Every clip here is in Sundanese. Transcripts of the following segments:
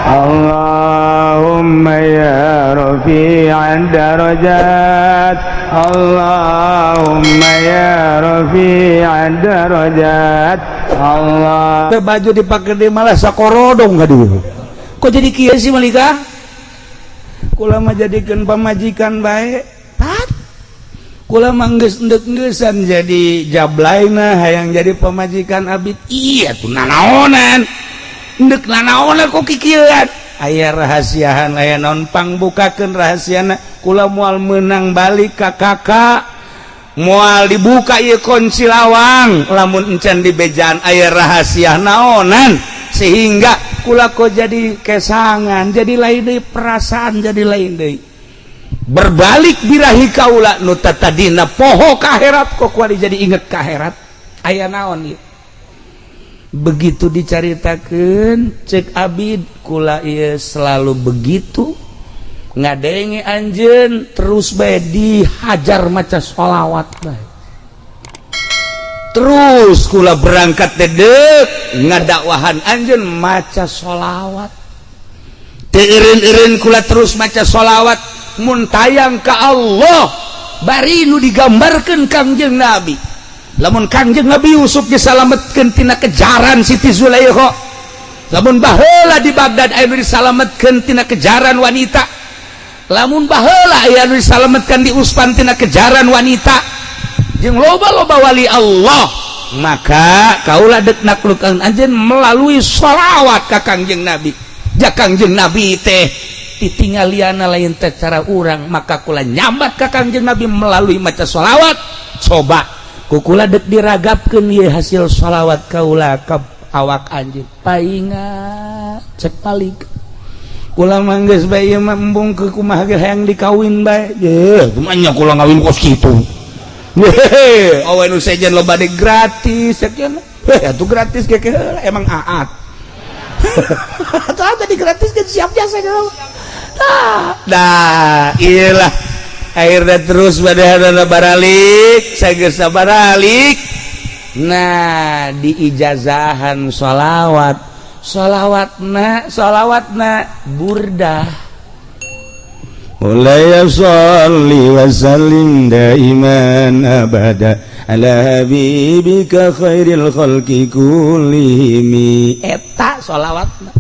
Allahumma ya rafi'ad darajat, Allahumma ya rafi'ad darajat. Allah baju dipakai di malah sakorodong gaduh. Kok jadi kieu sih Malika? Kula mah jadikeun pamajikan bae. Pat. Kula mah geus endeusan jadi jablaina hayang jadi pamajikan abdi. Iya tuh nanaonan. Endek nanaonan kok kikieuan. Aya rahasiahan aya naon pangbukakeun rahasiana. Kula moal meunang balik ka kakak. Moal dibuka ieu kunci lawang lamun encan dibejaan aya rahasia naonan sehingga kula kok jadi kesangan jadi lain deui perasaan jadi lain deui berbalik birahi kaula nu tadina poho ka akhirat kok kuali jadi inget ka akhirat aya naon ieu begitu dicaritakeun cek abid kula ieu selalu begitu ngadenge anjeun terus bae dihajar maca sholawat bae terus kula berangkat dedek ngadakwahan anjeun maca sholawat teu eureun-eureun kula terus maca sholawat mun tayang ka Allah bari nu digambarkeun Kangjeng Nabi lamun Kangjeng Nabi Yusuf disalametkeun tina kejaran Siti Zulaikha lamun baheula di Baghdad aya disalametkeun tina kejaran wanita lamun baheula aya nu disalametkeun di Uspan tina kejaran wanita jeung loba-loba wali Allah maka kaula deuk naklukkeun anjeun melalui sholawat ka Kangjeng Nabi ja Kangjeng Nabi teh ditinggaliana lain teh cara urang maka kula nyambat ka Kangjeng Nabi melalui maca sholawat coba ku kula deuk diragapkeun ieu hasil sholawat kaula ka awak anjeun paingat cek balik kula manggeus bae ieu mah embung ke kumaha ge hayang dikawin bae ye kumanya kula ngawin kos kitu hehe awe nu sejen loba de gratis sakieu atuh gratis ge emang aat atuh tadi gratis ge siap jasa dah iyalah akhirnya terus badahana baralik sageus baralik nah di ijazahan sholawatna burdah mulai sholli wa sallim daiman abada ala habibika khairil khalqi kullihim eta sholawatna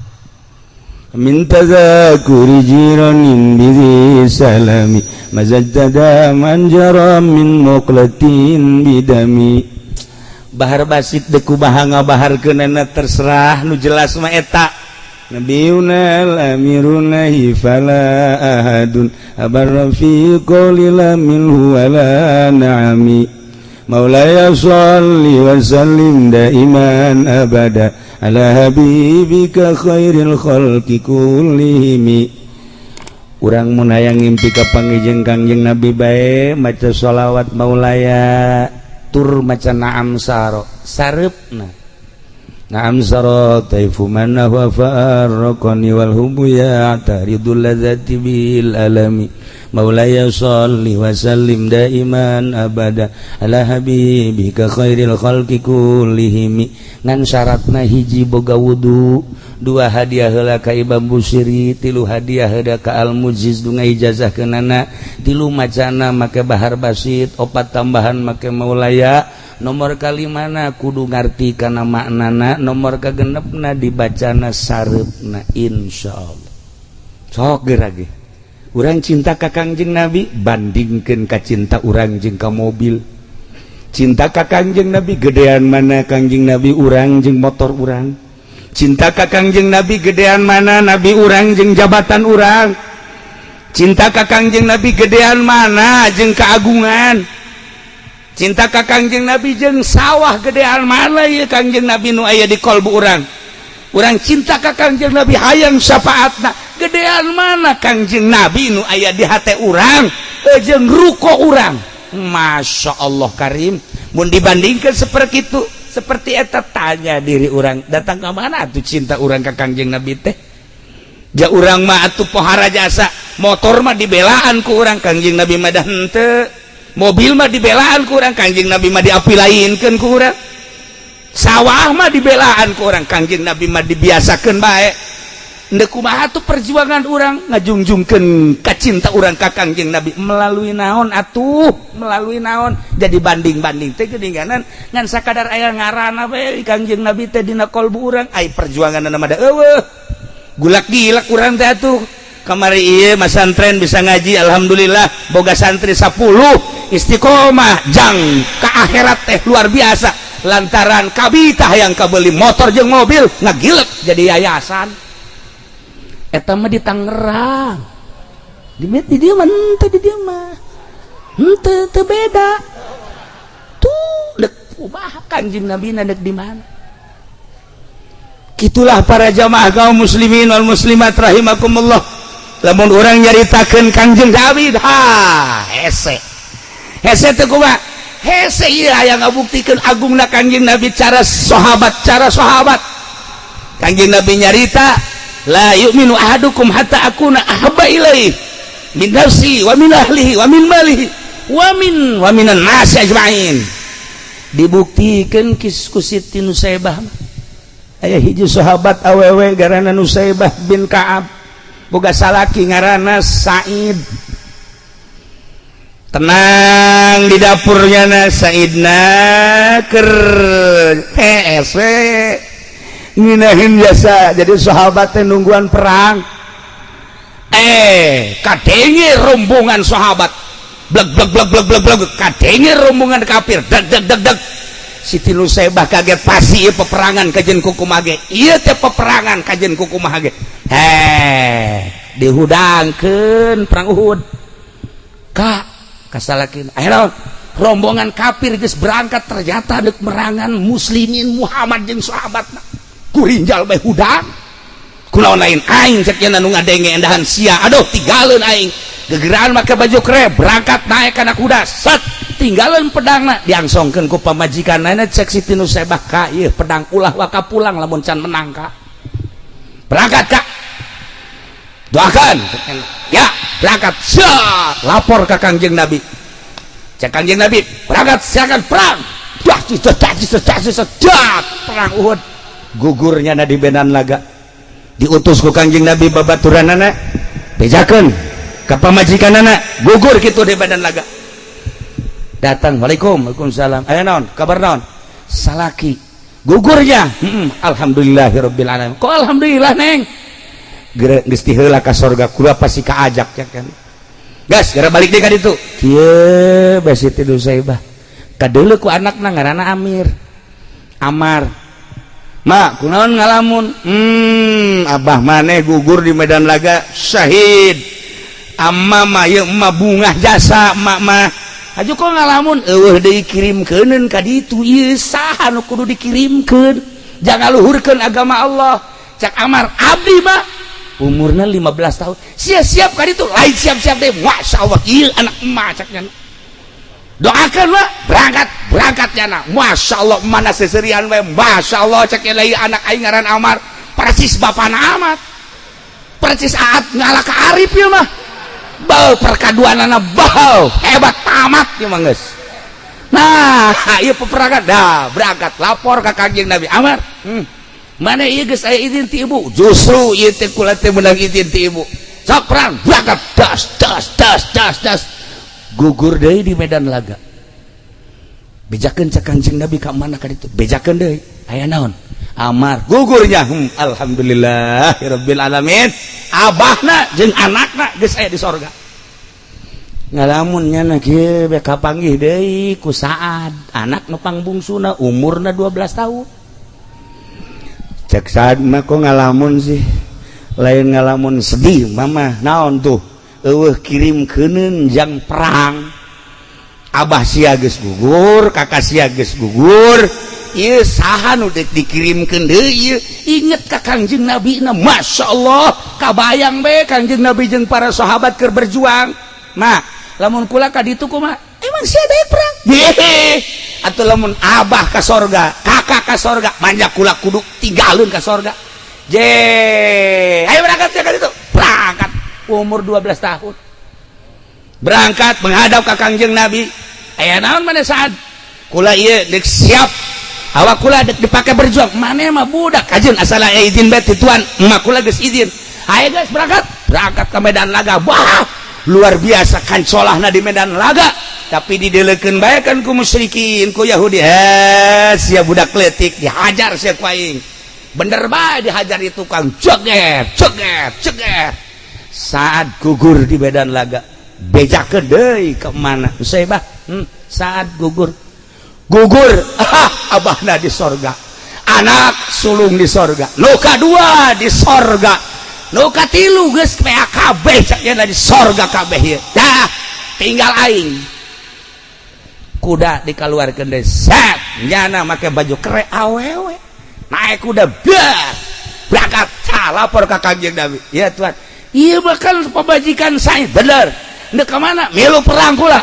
min tadhakuri jiranin bizi salami mazajjada manjara min muqlatin bidami bahar basit deku bahanga baharkeunana terserah nu jelas mah eta nabiyunal amiruna fala ahadun abarra fi qawlila minhu wala na'ami maulaya sholli wa sallim daiman abada ala habibika khairil khalqi kullihim urang mun hayang ngimpi ka panggijeng Kangjeng Nabi bae maca sholawat maulaya tur maca na'am saro sareupna na'am saro taifu manna wa farqani wal hubu ya taridul ladzati bil alami maulaya sholli wa sallim daiman abada ala habibika khairil khalqi kullihim ngan syaratna hiji boga wudu dua hadiah heula ka Imam Busiri tilu hadiah heula ka Al Mujiz du ngaijazahkeunana tilu macana make bahar basit opat tambahan make maulaya nomor kalimana kudu ngarti kana maknana nomor kagenepna dibacana sareupna insyaallah sok gerage urang cinta ka Kangjeng Nabi bandingkeun ka cinta urang jeung ka mobil cinta ka Kangjeng Nabi gedean mana Kangjeng Nabi urang jeung motor urang cinta ka Kangjeng Nabi gedean mana Nabi urang jeung jabatan urang cinta ka Kangjeng Nabi gedean mana jeung keagungan cinta ka Kangjeng Nabi jeung sawah gedean mana ieu Kangjeng Nabi nu aya di kolbu urang urang cinta ka Kangjeng Nabi hayang syafaatna gedean mana Kangjeng Nabi nu aya di hate urang jeung ruko urang Masya Allah Karim mun dibandingkan seperti itu seperti eta tanya diri orang datang ke mana atuh cinta orang ka Kangjeng Nabi teh ja urang mah atuh pohara jasa motor mah dibelaan ku urang Kangjeng Nabi mah dah henteu mobil mah dibelaan ku urang Kangjeng Nabi mah diapilainkeun ku urang sawah mah dibelaan ku urang Kangjeng Nabi mah dibiasakeun bae ndek kumaha tuh perjuangan urang ngajungjungkeun kacinta urang ka Kangjeng Nabi melalui naon atuh melalui naon jadi banding-banding teh geuninganan ngan sakadar aya ngaranna we Kangjeng Nabi teh dina kolbu urang ai perjuanganna mah da eueuh gulak-gilak urang teh atuh kamari ieu masantren bisa ngaji alhamdulillah boga santri 10 istiqomah jang ka akhirat teh luar biasa lantaran kabitah yang kabeli motor jeung mobil ngagilek jadi yayasan eta mah di Tangerang di dia mah henteu beda tuh dek kumaha Kanjeng Nabi dek di mana kitulah para jamaah kaum muslimin wal muslimat rahimakumullah lamun urang nyaritakeun Kanjeng Nabi hese teh kumaha hese ieu aya ngabuktikeun agungna Kanjeng Nabi cara sahabat Kanjeng Nabi nyarita la yu'minu ahadukum hatta akuna ahabba ilaihi min nafsi wa min ahlihi wa min malihi wa minan nasi ajma'in dibuktikeun ku Siti Nusaybah aya hiji sahabat awewe garana Nusaybah bin Ka'ab boga salaki ngaranna Said tenang di dapurnya na Saidna keur PSW nginahin jasa jadi sahabat teh nungguan perang kadenge rombongan sahabat bleg kadenge rombongan kafir deg Siti Nusaybah kaget pasti ieu peperangan kajen kukumaha ge ieu teh peperangan kajen kukumaha ge dihudangkeun perang Uhud kasalakina ayeuna rombongan kafir geus berangkat ternyata deuk merangan muslimin Muhammad jeung sahabatna kurinjal bae hudang kunaon lain aing cek nya nu ngadenge endahan sia aduh tinggalin aing gegeran make baju kere berangkat naik kana kuda set tinggalin pedangna diangsongkeun ku pamajikanna cek Siti Nusaybah ka ieu pedang ulah waka pulang lamun can menang ka berangkat ka doakan ya berangkat set lapor ka Kangjeng Nabi cek Kangjeng Nabi berangkat siakan perang perang Uhud gugurnya na di Medan Laga diutus ku Kangjeng Nabi babaturanana bejakeun ka pamajikanana gugur kitu di Medan Laga datang waalaikumsalam aya naon kabar naon salaki gugurnya alhamdulillahirabbil alamin kok alhamdulillah neng geus ti heula ka sorga kula pasti kaajak ya kan gas gara balik deui ka ditu kieu besi Siti Nusaybah kadeuleu ku anakna ngaranna Amar mak kunaon ngalamun abah maneh gugur di Medan Laga syahid amma mah ye emma bungah jasa mak mah aju kok ngalamun eueuh deui kirimkeuneun ka ditu ieu saha nu kudu dikirimkeun jangan luhurkeun agama Allah cak Amar abdi mah umurna 15 tahun siap-siap ka ditu lain siap-siap deui masyaallah ieu anak emma caknya doakan mah berangkat jana masyaallah mana seserian we masyaallah cek lain anak aing ngaran Amar persis bapana amat persis aat ngalah ka Arif ieu mah bau perkaduanana bau hebat tamat ieu mah geus nah ieu peperangan dah berangkat lapor ka Kangjeng Nabi Amar mana ieu geus aya izin ti ibu justru ieu teh kula teh meunang izin ti ibu sok perang berangkat das gugur deui di Medan Laga bejakeun cak Kangjeng Nabi ka mana ka ditu bejakeun deui aya naon Amar gugurnya alhamdulillahirabbil alamin abahna jeung anakna geus aya di sorga ngalamun nyana kieu be kapanggih deui ku Saad anak nu pangbungsuna umurna 12 tahun cek Saad mah kok ngalamun sih lain ngalamun sedih mama naon tuh eueuh kirimkeuneun jang perang abah sia geus gugur kakak sia geus gugur ieu saha nu deuk dikirimkeun deui ieu inget ka Kangjeng Nabi na masyaallah kabayang be Kangjeng Nabi jeung para sahabat keur berjuang nah lamun kula ka ditu kumaha emang sia daek perang atuh lamun abah ka sorga kakak ka sorga manja kula kudu tinggalin ka sorga ayo berangkat ka ditu berangkat umur 12 tahun berangkat menghadap ke Kangjeng Nabi aya naon mana saat kula ieu deuk siap awak kula dipakai berjuang mana mah budak kajen asal izin bae ti tuan emak kula geus izin ayo guys berangkat ke Medan Laga wah luar biasa kan colahna di Medan Laga tapi didelekeun bae kan ku musyrikin ku Yahudi sia budak leutik dihajar sia ku aing bener bae dihajar itu tukang ceger saat gugur di Medan Laga bejakeun deui ke mana usai bah saat gugur abahna di sorga anak sulung di sorga nu kadua di sorga nu katilu geus kabeh caknya di sorga kabeh ieu dah tinggal aing kuda dikaluarkeun deui set nyana make baju kere awewe naik kuda berangkat lapor ka Kangjeng Nabi ya Tuhan ieu bakal pamajikan saya bener ndek ka mana milu perang kula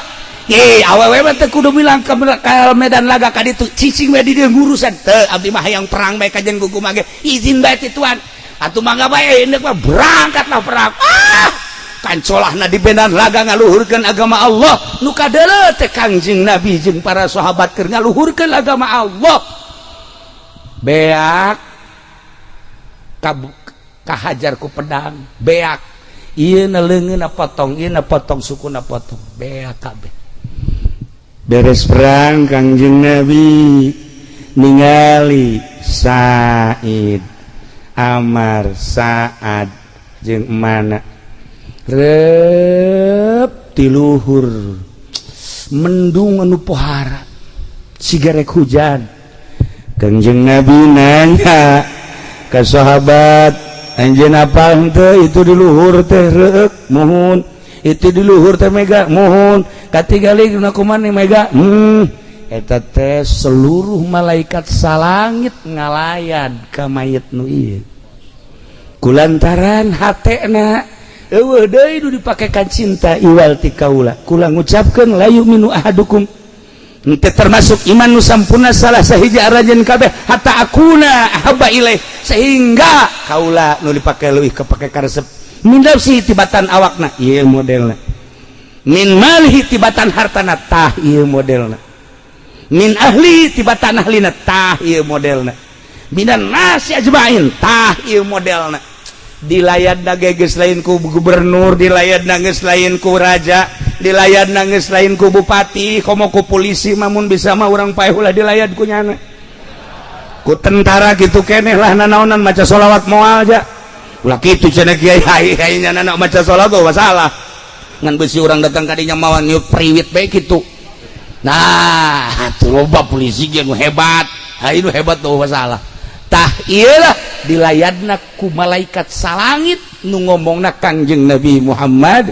awewe teh kudu bilang ke Medan Laga ka ditu cicing we di dieu ngurusan teu abdi mah hayang perang bae ka jeung gugum mage izin bae ti tuan atuh mangga bae endek mah berangkatlah perang kan colahna di Medan Laga ngaluhurkeun agama Allah nu kadeuleu teh Kangjeng Nabi jeung para sahabat keur ngaluhurkeun agama Allah beak kahajar ku pedang beak ieu na leungeunna potong ieu na potong sukuna potong beak kabeh beres perang Kangjeng Nabi ningali Said Amar Saad jeung mana rep di luhur mendung anu pohara sigarek hujan Kangjeng Nabi nanya ke sahabat anjeun apa henteu itu di luhur teh reueuk muhun itu di luhur teh mega muhun katigali kumaha mega eta teh seluruh malaikat salangit ngalayan ka mayit nu ieu kulantaran hatena eueuh deui nu dipakekan cinta iwal ti kaula kula ngucapkeun la yu'minu ahadukum teu termasuk iman nu sampurna salah sahiji arajeun kabeh hatta akuna ahabba ilaih sehingga kaula nu dipake leuwih kapake karesep min nafsi tibatan awakna ieu modelna min malihi tibatan hartana tah ieu modelna min ahli tibatan ahlina tah ieu modelna minan nasi ajmain tah ieu modelna dilayadna geus lain ku gubernur dilayadna geus lain ku raja dilayadna geus lain ku bupati komo ku polisi mamun bisa mah urang paeh ulah dilayad ku nyana ku tentara kitu keneh lah nanaonan maca sholawat moal aja ulah kitu cenah kiai hai nyana maca sholawat gak salah ngan beusi urang datang ka dinya mawan ieu priwit bae kitu nah atuh loba polisi ge nu hebat hai nu hebat tuh masalah tah ieulah dilayadna ku malaikat salangit nu ngomongna Kangjeng Nabi Muhammad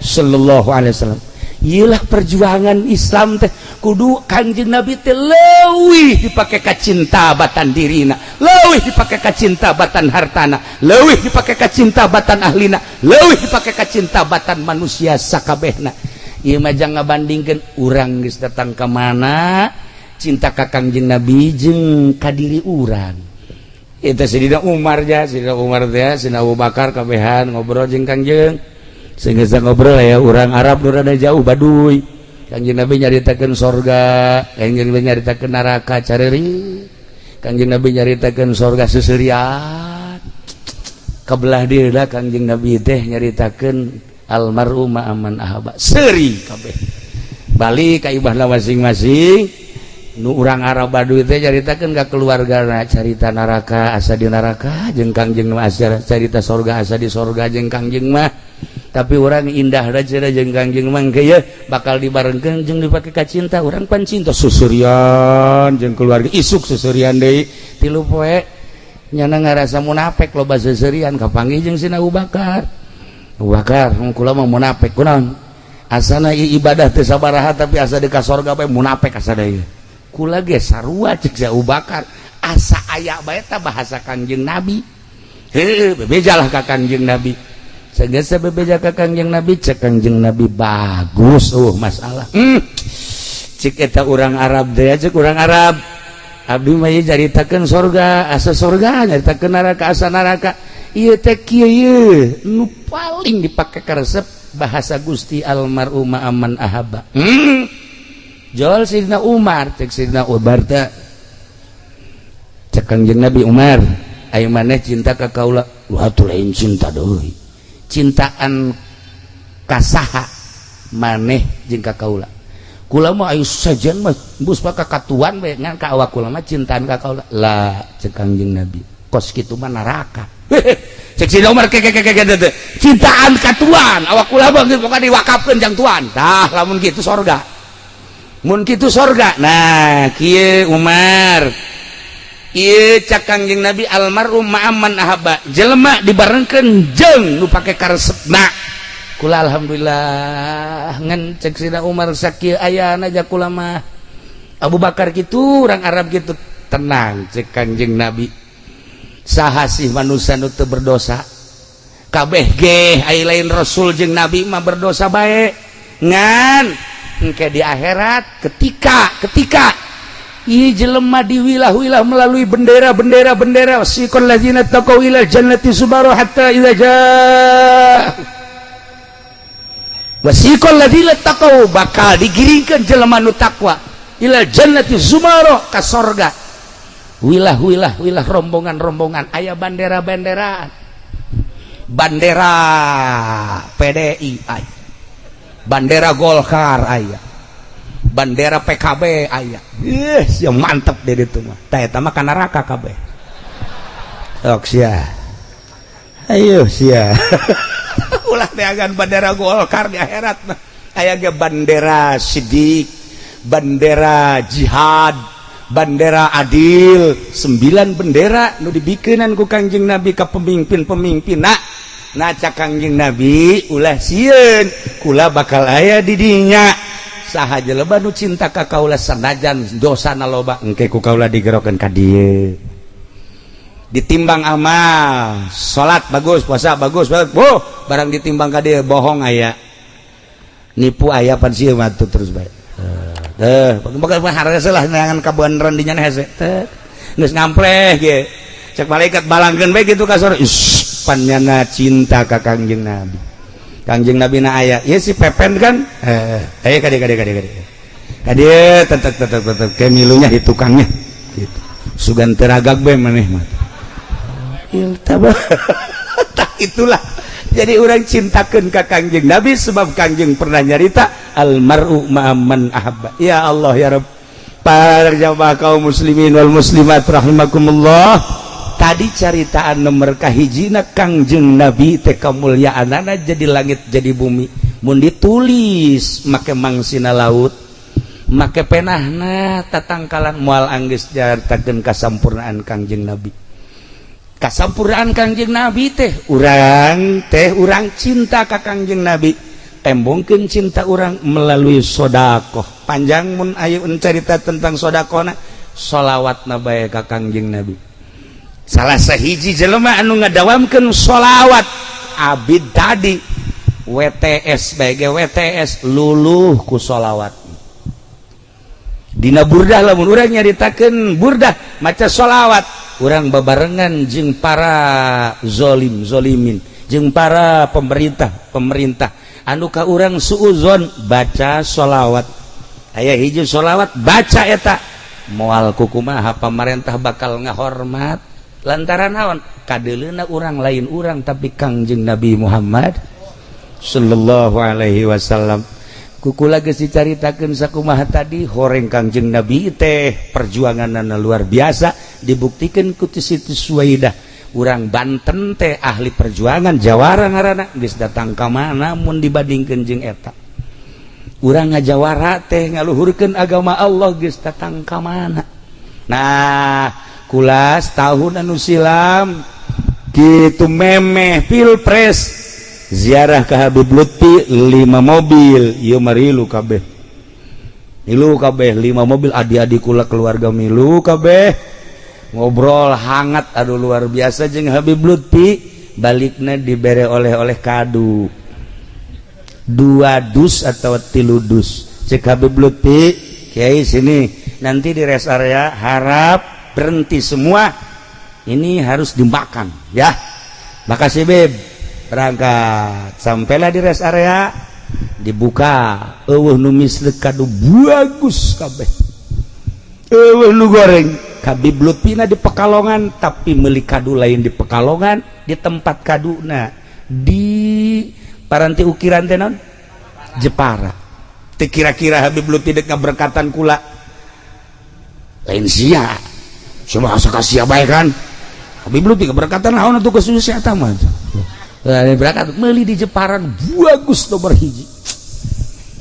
sallallahu alaihi wasallam ieulah perjuangan Islam teh kudu Kangjeng Nabi teh leuwih dipake ka cinta batan dirina leuwih dipake ka cinta batan hartana leuwih dipake ka cinta batan ahlina leuwih dipake ka cinta batan manusia sakabehna ieu mah jang ngabandingkeun urang geus datang ka mana cinta ka Kangjeng Nabi jeung ka diri urang itu Sidina Umar teh Sidina Abu Bakar kabehan ngobrol jeung Kangjeng sehingga ngobrol ya orang Arab nu rada jauh baduy Kangjeng Nabi nyaritakeun sorga Kangjeng Nabi nyaritakeun neraka careureut Kangjeng Nabi nyaritakeun sorga seuseurian kabelah dieu Kangjeng Nabi teh nyaritakeun almarhum aman ahaba seuri kabeh balik ka ibahna masing-masing nu urang Arab baduy teh caritakeun ka keluargana carita neraka asa di neraka jeung Kangjeng mah carita sorga asa di sorga jeung Kangjeng mah tapi urang indah rajana jeung Kangjeng mah ge bakal dibarengkeun jeung dipake ka cinta urang pan cinta susurian jeung keluarga isuk susurian deui tilu poe nyana ngarasa munafik loba susurian kapanggih jeung Sidina Abu Bakar kula mah munafik kunaon asana ibadah teu sabaraha tapi asa di ka sorga bae munafik asa deui kula ge sarua cek Abu Bakar asa aya bae ta bahasa Kangjeng Nabi heuh bebejalah ka Kangjeng Nabi sagesa bebeja ka Kangjeng Nabi cek Kangjeng Nabi bagus masalah cek eta urang Arab teh cek urang Arab abdi mah caritakeun sorga asa sorga nyaritakeun neraka asa neraka ieu teh kieu nu paling dipake ka resep bahasa Gusti almarhum aman ahaba Jol Sidina Umar cek Sidina Umar teh cek Kangjeng Nabi Umar aya maneh cinta ka kaula atuh lain cinta deui cintaan kasaha maneh jeung ka kaula kula mah aya sajen mah bus ka katuan we ngan ka awak kula mah cintaan ka kaula lah cek Kangjeng Nabi kos kitu mah neraka cek si Umar cintaan katuan awak kula mah pokoknya diwakafkeun jang tuan tah lamun kitu sorga mun kitu sorga nah kieu Umar ieu cak Kangjeng Nabi almarhum ma'aman ahabba jelema dibarengkeun jeung nu pake karesepna kula alhamdulillah ngan cek sida Umar sakieu ayana aja kula mah Abu Bakar kitu urang Arab kitu tenang cek Kangjeng Nabi saha sih manusia nu teu berdosa kabeh ge aya lain rasul jeung nabi mah berdosa bae ngan engke di akhirat ketika ieu jelema diwilah-wilah melalui bendera wasiqal ladzina taqaw ila jannati subhanahu hatta idza jaa wasiqal ladzina taqaw bakal digiringkeun jelema nu takwa ila jannati subhanahu ka sorga wilah rombongan aya bandera PDI aya bandera Golkar aya bandera PKB aya yang mantep deh itu mah tah eta mah ka neraka kabeh sok sia ayo sia ulah teagan bandera Golkar di akhirat mah aya ge bandera Siddiq bandera jihad bandera adil 9 bendera nu dibikeunan ku Kangjeng Nabi ka pemimpin nah cak Kangjeng Nabi ulah sieun kula bakal aya di dinya saha jelema nu cinta ka kaula sanajan dosana loba engke ku kaula digerokeun ka dieu ditimbang amal salat bagus puasa bagus barang ditimbang ka dieu bohong aya nipu aya pan sieun mah terus bae bakal harga salah neangan kabeneran dinya hese geus ngampleh ge cek malaikat balangkeun bae kitu ka sore pannyana cinta ka Kangjeng Nabi Kangjeng Nabi na aya ieu si Pepen kan aya kade tetep ke milunya di tukangnya gitu sugan teragak bae maneh mah itulah jadi orang cintakeun ka Kangjeng Nabi sebab Kangjeng pernah nyarita almar'u ma'aman ahabba ya Allah ya Rabb para jamaah kaum muslimin wal muslimat rahimakumullah tadi caritaan nomor kahijina Kangjeng Nabi teh kamulyaanana jadi langit jadi bumi mun ditulis make mangsina laut make penahna tatangkalan moal anggeus jartakeun kasampurnaan Kangjeng Nabi kasampurnaan Kangjeng Nabi teh urang cinta ka Kangjeng Nabi tembongkeun cinta urang melalui sedekah panjang mun aya carita tentang sedekahna sholawatna bae ka Kangjeng Nabi salah sahiji jelema anu ngadawamkeun sholawat abid tadi WTS bae WTS luluh ku sholawat dina burdah lamun urang nyaritakeun burdah maca sholawat urang babarengan jeung para zolimin jeung para pemerintah anu ka urang suuzon baca sholawat aya hiji sholawat baca eta moal kukumaha pamarentah bakal ngahormat lantaran naon kadeleuna urang lain urang tapi Kangjeng Nabi Muhammad sallallahu alaihi wasallam kukula geus dicaritakeun sakumaha tadi horeng Kangjeng Nabi teh perjuanganna luar biasa dibuktikan ku Siti Suwaidah urang Banten teh ahli perjuangan jawara ngaranna geus datang ka mana mun dibandingkeun jeung eta urang ngajawara teh ngaluhurkeun agama Allah geus datang ka mana nah kulas tahun anu silam kitu memeh pilpres ziarah ke Habib Lutfi 5 mobil ieu marilu kabeh 5 mobil adik-adik kula keluarga milu kabeh ngobrol hangat aduh luar biasa jeung Habib Lutfi balikna dibere oleh-oleh kado 2 dus atau 3 dus cek Habib Lutfi kiai sini nanti di rest area harap berhenti semua ini harus dimakan ya makasih Beb berangkat sampailah di rest area dibuka eueuh nu misleuk kado bagus kabeh eueuh nu goreng Habib Lutfina di Pekalongan tapi meuli kadu lain di Pekalongan di tempat kaduna di paranti ukiran teh naon Jepara teu kira-kira Habib Lutfi dek ngaberkatan kula lain sia coba asa kasia bae kan Habib Lutfi ngaberkatan naon atuh ke susu eta mah berangkat meuli di Jepara bagus nomor hiji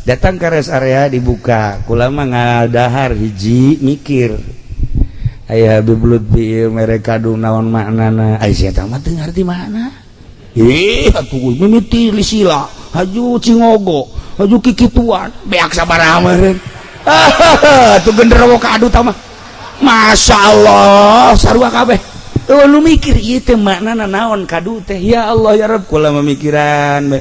datang ke rest area dibuka kula mah ngadahar hiji mikir aya Habib Lutfi mereka kadu naon maknana ai sia teh mah teu ngarti makna atuh mimiti lisila haju cingogo haju kikituan beak sabaraha meureun atuh genderowo kadu tah mah masyaallah sarua kabeh lu mikir ieu teh maknana naon kadu teh ya Allah ya Rabb kula memikiran be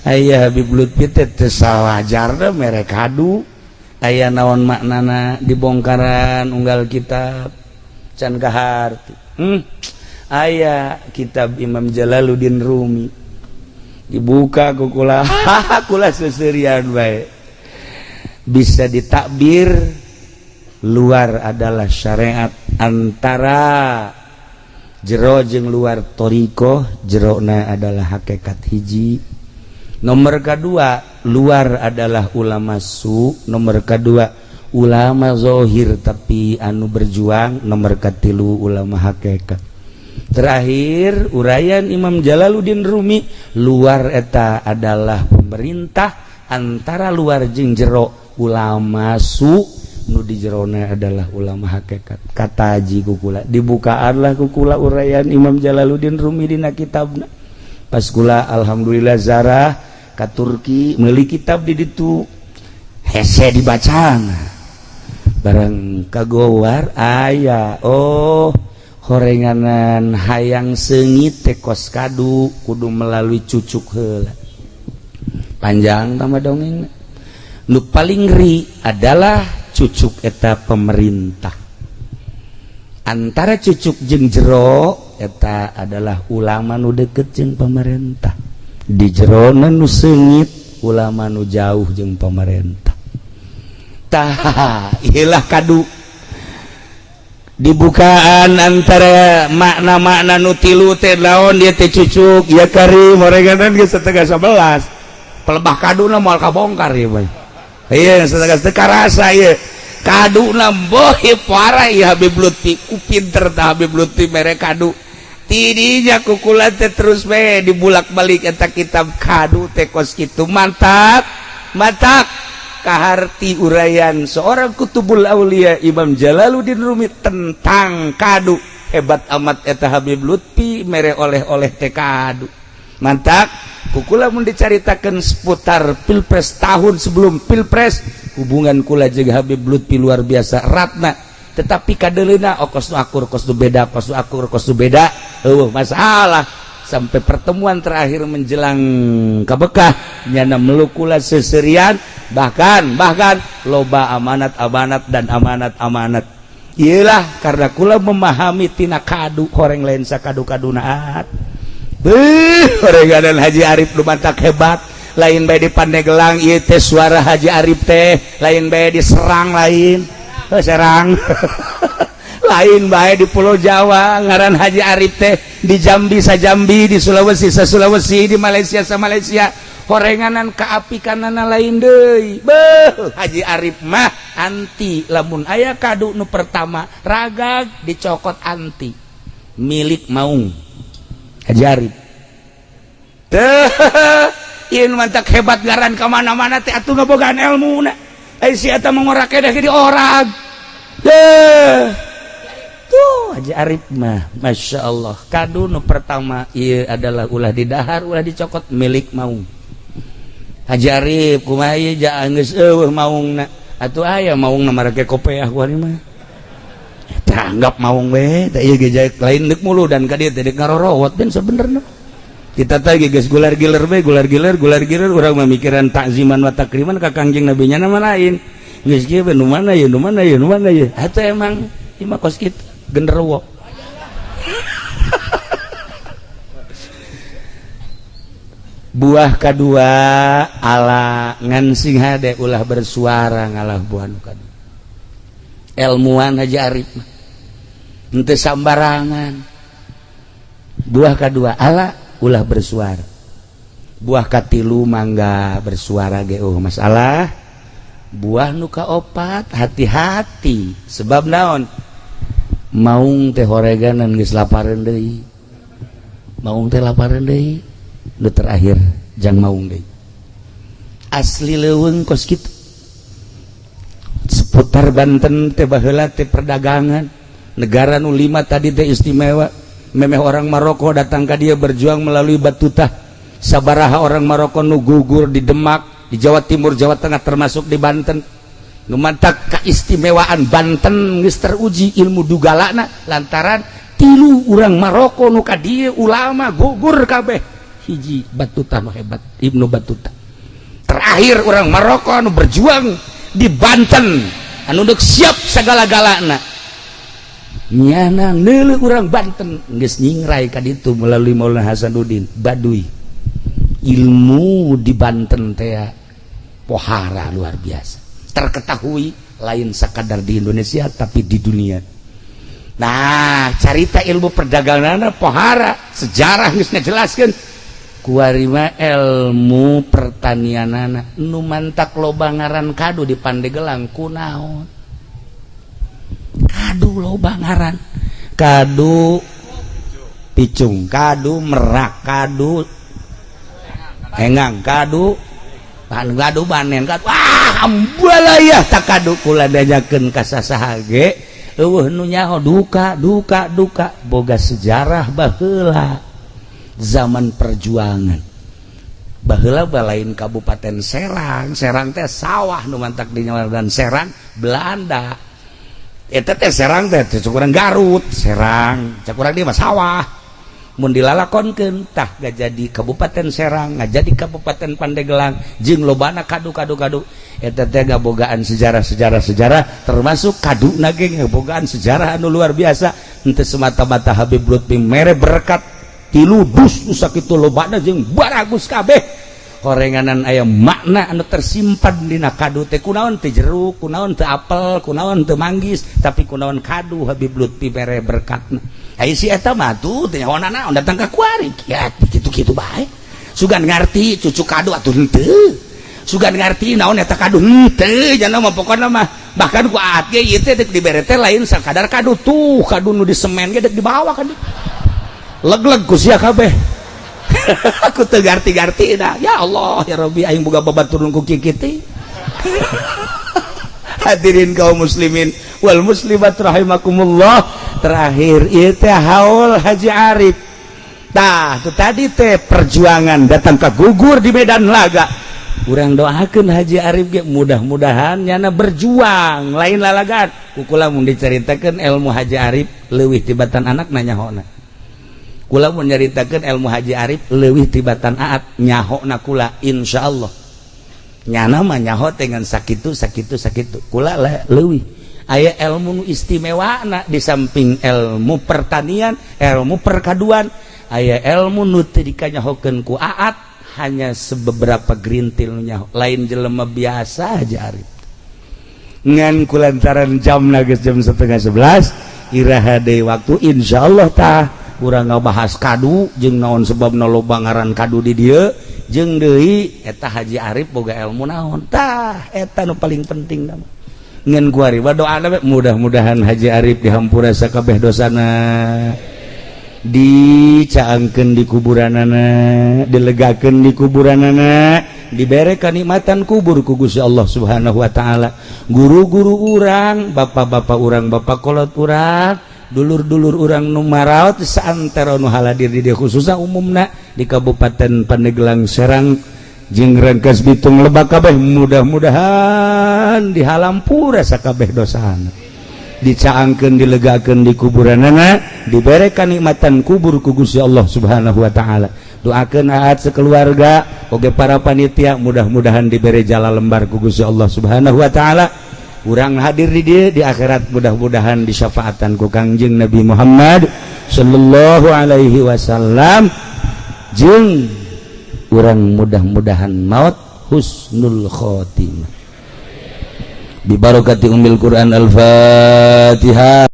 aya Habib Lutfi teh teu sawajarna mere kadu aya naon maknana dibongkaran unggal kitab can kaharti aya kitab Imam Jalaluddin Rumi dibuka ku kula kula seuseurean bae bisa ditakbir luar adalah syariat antara jero jeung luar thariqah jerona adalah hakikat hiji nomor kedua luar adalah ulama su nomor kedua ulama zahir tapi anu berjuang nomor katilu ulama hakikat terakhir uraian Imam Jalaluddin Rumi luar eta adalah pemerintah antara luar jeung jero ulama su nu di jerona adalah ulama hakikat kata haji kukula dibukaan lah kukula uraian Imam Jalaluddin Rumi dina kitabna pas kula alhamdulillah zarah ka Turki meuli kitab di ditu hese dibacana barang kagowar aya horenganan hayang seungit teh kos kadu kudu melalui cucuk heula panjang tambah dongeng nu paling ngeri adalah cucuk eta pemerintah antara cucuk jeung jero eta adalah ulama nu deukeut jeung pemerintah di jerona nu seungit ulama nu jauh jeung pemerintah tah ieulah kadu dibukaan antara makna-makna nu tilu teh naon dia teh cucuk ya Karim horenganan geus setengah 11 pelebah kaduna moal kabongkar ieu bae ieu setengah teu karasa ieu kaduna boh parah ieu Habib Lutfi ku pinter tah Habib Lutfi mere kadu tidinya kukula teh terus bae dibulak-balik eta kitab kadu teh kos kitu mantap kaharti uraian seorang kutubul aulia Imam Jalaluddin Rumi tentang kadu hebat amat eta Habib Lutfi mere oleh-oleh teh kadu mantap kukula mun dicaritakeun seputar pilpres tahun sebelum pilpres hubungan kula jeung Habib Lutfi luar biasa eratna tetapi kadeleuna kos nu akur kos nu beda kos nu akur kos nu beda masalah sampai pertemuan terakhir menjelang kabekah nyana melukula seserian bahkan loba amanat dan amanat iyalah karena kula memahami tina kadu horeng lain sakadu-kadunaat horenganan Haji Arif nu mantak hebat lain bae di Pandeglang ieu teh suara Haji Arif teh lain bae di Serang Serang lain bae di Pulau Jawa ngaran Haji Arif teh di Jambi sajambi di Sulawesi Sulawesi di Malaysia Malaysia horenganan kaapikanana lain deui beuh Haji Arif mah anti lamun aya kadu nu pertama ragag dicokot anti milik maung Haji Arif teh ieu mantak hebat ngaran ka mana-mana teh atuh ngabogaan elmuna ai sia eta mangorake dah di orang tuh Haji Arif mah Masya Allah kadu nu pertama ieu adalah ulah didahar ulah dicokot milik maung Haji Arif kumaha ieu jang geus eueuh maungna atuh aya maungna marake kopeah ku ari mah tah anggap maung we teh ieu ge lain deuk mulu dan ka dieu teh deuk ngarorowot dan sebenarnya kita teh geus gular-giler we gular-giler urang mamikiran takziman wa takriman ka Kangjeng Nabi nya nama lain geus kieu nu mana ye atuh emang ieu mah kos kitu genderuwo buah kedua ala ngan sing hade ulah bersuara ngalah buah nu kadua ilmuwan Haji Arif henteu sambarangan. Buah kedua ala ulah bersuara. Buah katilu mangga bersuara ge masalah. Buah nu kaopat hati-hati sebab naon? Maung teh horeganan geus lapareun deui. Maung teh lapareun deui. Nu terakhir jang maung deui. Asli leuweung kos kitu. Seputar Banten teh baheula teh perdagangan. Negara nu 5 tadi teh istimewa. Memeh orang Maroko datang ka dia berjuang melalui Batuta. Sabaraha orang Maroko nu gugur di Demak, di Jawa Timur, Jawa Tengah termasuk di Banten. Numantak keistimewaan Banten geus teruji ilmu dugalana lantaran 3 urang Maroko nu ka dieu ulama gugur kabeh. Hiji Batuta nu hebat, Ibnu Batuta. Terakhir orang Maroko anu berjuang di Banten anu deuk siap sagala-galana. Nyana neuleuh urang Banten geus nyingrai ka ditu melalui Maulana Hasanuddin Baduy. Ilmu di Banten teh pohara luar biasa. Terketahui lain sakadar di Indonesia tapi di dunia. Nah, carita ilmu perdagangan pohara, sejarah geus ngajelaskeun kuarima ilmu pertanianana nu mantak loba ngaran kadu di Pandegelang kunaon? Kadu loba ngaran. Kadu picung, kadu merak, kadu engang, kadu banen, kadu ambalayah tak kadu kula dajakeun ka sasaha ge eueuh nu nyaho duka boga sejarah baheula zaman perjuangan. Baheula balain Kabupaten Serang teh sawah nu mantak dinyaran Serang Belanda. Eta teh Serang teh cukuran Garut, Serang, cakuran dia mah sawah. Mun dilalakonkeun tah gak jadi Kabupaten Serang, gak jadi Kabupaten Pandeglang, jeung lobana kadu. Eta teh gabogaan sejarah termasuk kaduna ge gabogaan sejarah anu luar biasa. Henteu semata-mata Habib Lutfi mere berkat 3 dus nu sakitu lobana jeung baragus kabeh. Horenganan aya makna anu tersimpan dina kadu teh kunaon teh jeruk, kunaon teh apel, kunaon teh manggis, tapi kunaon kadu Habib Lutfi mere berkatna. Ai si eta mah tuh teh nyawana datang ka kuari kiat kitu-kitu bae. Sugan ngarti cucu kadu atuh henteu. Sugan ngarti naon eta kadu henteu, jangan mah pokona mah bahkan ku aat ge ieu teh dibere teh lain sakadar kadu tuh, kadu nu di semen ge deuk dibawa kan. Leg-leg ku sia kabeh. Aku teu garti-garti dah. Ya Allah ya Rabbi aing boga babaturan ku kieu-kieu. Hadirin kaum muslimin wal muslimat rahimakumullah. Terakhir ieu teh haul Haji Arif. Tah tu tadi teh perjuangan datang ka gugur di medan laga. Urang doakeun Haji Arif ge mudah-mudahan nyana berjuang lain lalagan. Kukula mun diceritakeun ilmu Haji Arif leuwih tibatan anak nanyahona. Kula mun nyaritakeun ilmu Haji Arif leuwih tibatan aat nyahona kula insyaallah. Nyana mah nyaho dengan sakitu. Kula leuwih aya ilmu nu istimewana di samping ilmu pertanian, ilmu perkaduan, aya ilmu nu teu dikanyahokeun ku aat hanya sebeberapa gerintil nu nyaho. Lain jelema biasa Haji Arif. Ngan kulantaran jamna geus jam 10:30 iraha deui waktu insyaallah tah urang ngabahas kadu jeung naon sebabna loba ngaran kadu di dieu jeung deui eta Haji Arif boga ilmu naon tah eta nu paling penting nama ngan kuari doana mudah-mudahan Haji Arif dihampura sakabeh dosana dicaangkeun di kuburanana dilegakeun di kuburanana dibere kanikmatan kubur ku Gusti Allah Subhanahu wa taala guru-guru urang bapak-bapak urang bapak kolot urang dulur-dulur urang nu maraot saantara nu haladir di dieu khususna umumna di Kabupaten Pandeglang Serang jeung Rangkas Bitung Lebak kabeh mudah-mudahan dihalampura sakabeh dosana dicaangkeun dilegakeun di kuburanana dibere kanikmatan kubur ku Gusti Allah Subhanahu wa taala. Doakeun aat sekeluarga oge para panitia mudah-mudahan dibere jala lembar ku Gusti Allah Subhanahu wa taala. Urang hadir di dia di akhirat mudah-mudahan disyafaatan ku Kangjeng Nabi Muhammad sallallahu alaihi wasallam jeung urang mudah-mudahan maut husnul khotimah bi barakati ummil Quran al-Fatihah.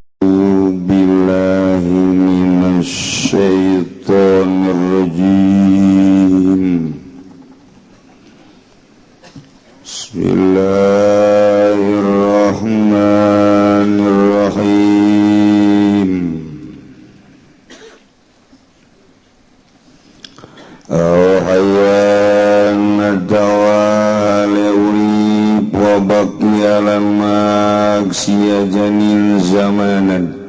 haywan tawali urip wa baqiyalan maksiya janin zamanan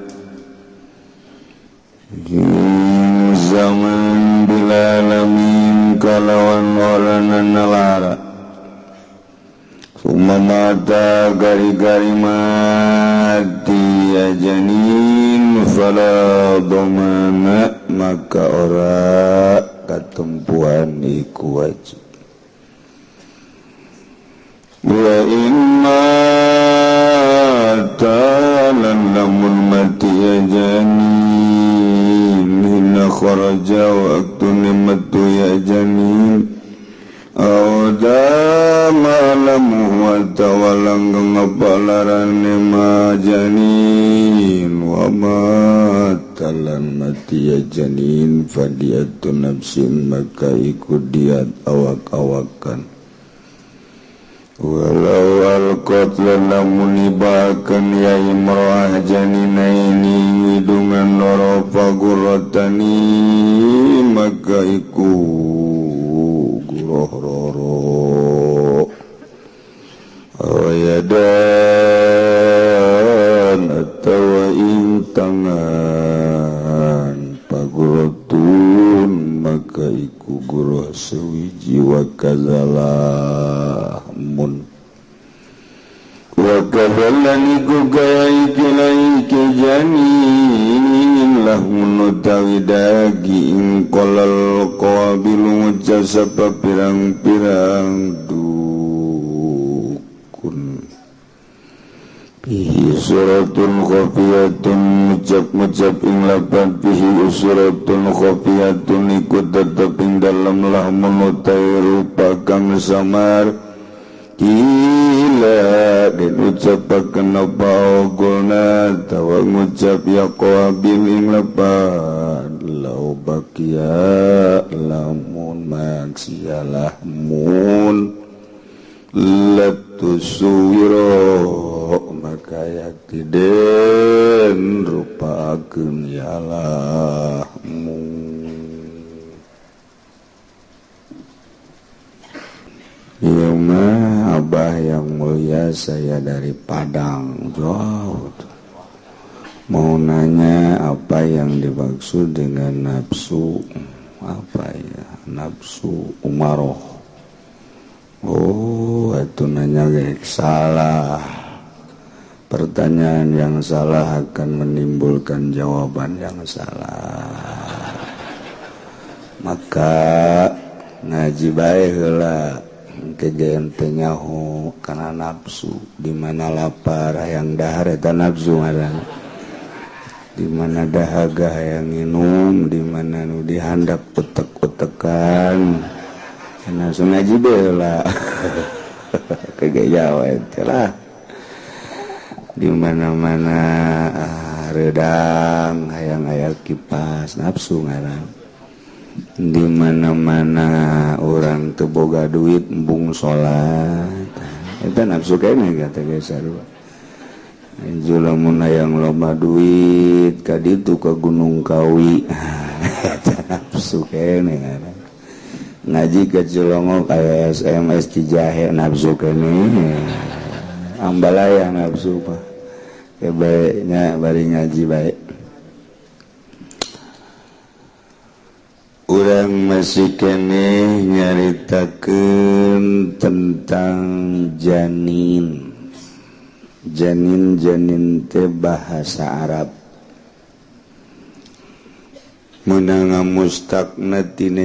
zaman bilalamin kalawan oranan nalara summa mata gari-gari mati ya janin fala domana maka ora katempuan iku wajib wa imma talan lamun mati ya janin hina kharaja waktu nimatu ya janin awda malamu wa tawalang ngapalaran ma janin wa matalan mati ya janin fadiyatun nafsin maka ikut diat awak-awakan walau al-qatla lamun ibakan ya imrah janinaini hidungan loro fagurotani maka iku guroh-roro awayadan atau intangan pagurotun maka iku guroh sewiji wa kazalah mun wa kadhalani ku gaya ke janin lahmun utawi daging kolal qabilu jasaba pirang-pirang dukun bihi suratun khafiyatun mujab ing lapan bihi suratun khafiyatun ikut tetep ing dalam lahmun utawi rupa kang samar kila dan ucapakan apa ogolna tawa ngucap ya qabil ing lapan lau bakia lamun maksialah mun letusuwiro maka yakti den rupakeun yalah mun ya mah abah yang mulia saya dari Padang jauh mau nanya apa yang dimaksud dengan nafsu apa ya nafsu umaroh oh itu nanya salah pertanyaan yang salah akan menimbulkan jawaban yang salah maka ngaji bae heula kegente nyaho karena nafsu di mana lapar yang dahar eta nafsu ngaran di mana dahaga yang minum di mana nu dihandap utek-utekan nafsu ngaji bela kege Jawa eta lah di mana-mana redang hayang aya kipas nafsu ngaran di mana-mana orang teu boga duit embung salat eta nafsu keneh kata geus sarua lamun hayang loba duit ka ditu ka Gunung Kawi eta nafsu keneh ngaji ka Cilongok aya SMS Cijahe nafsu keneh ambalaya nafsu pa bae nya bari ngaji bae urang masih keneh nyaritakeun tentang janin teh bahasa Arab meunang mustaqna tina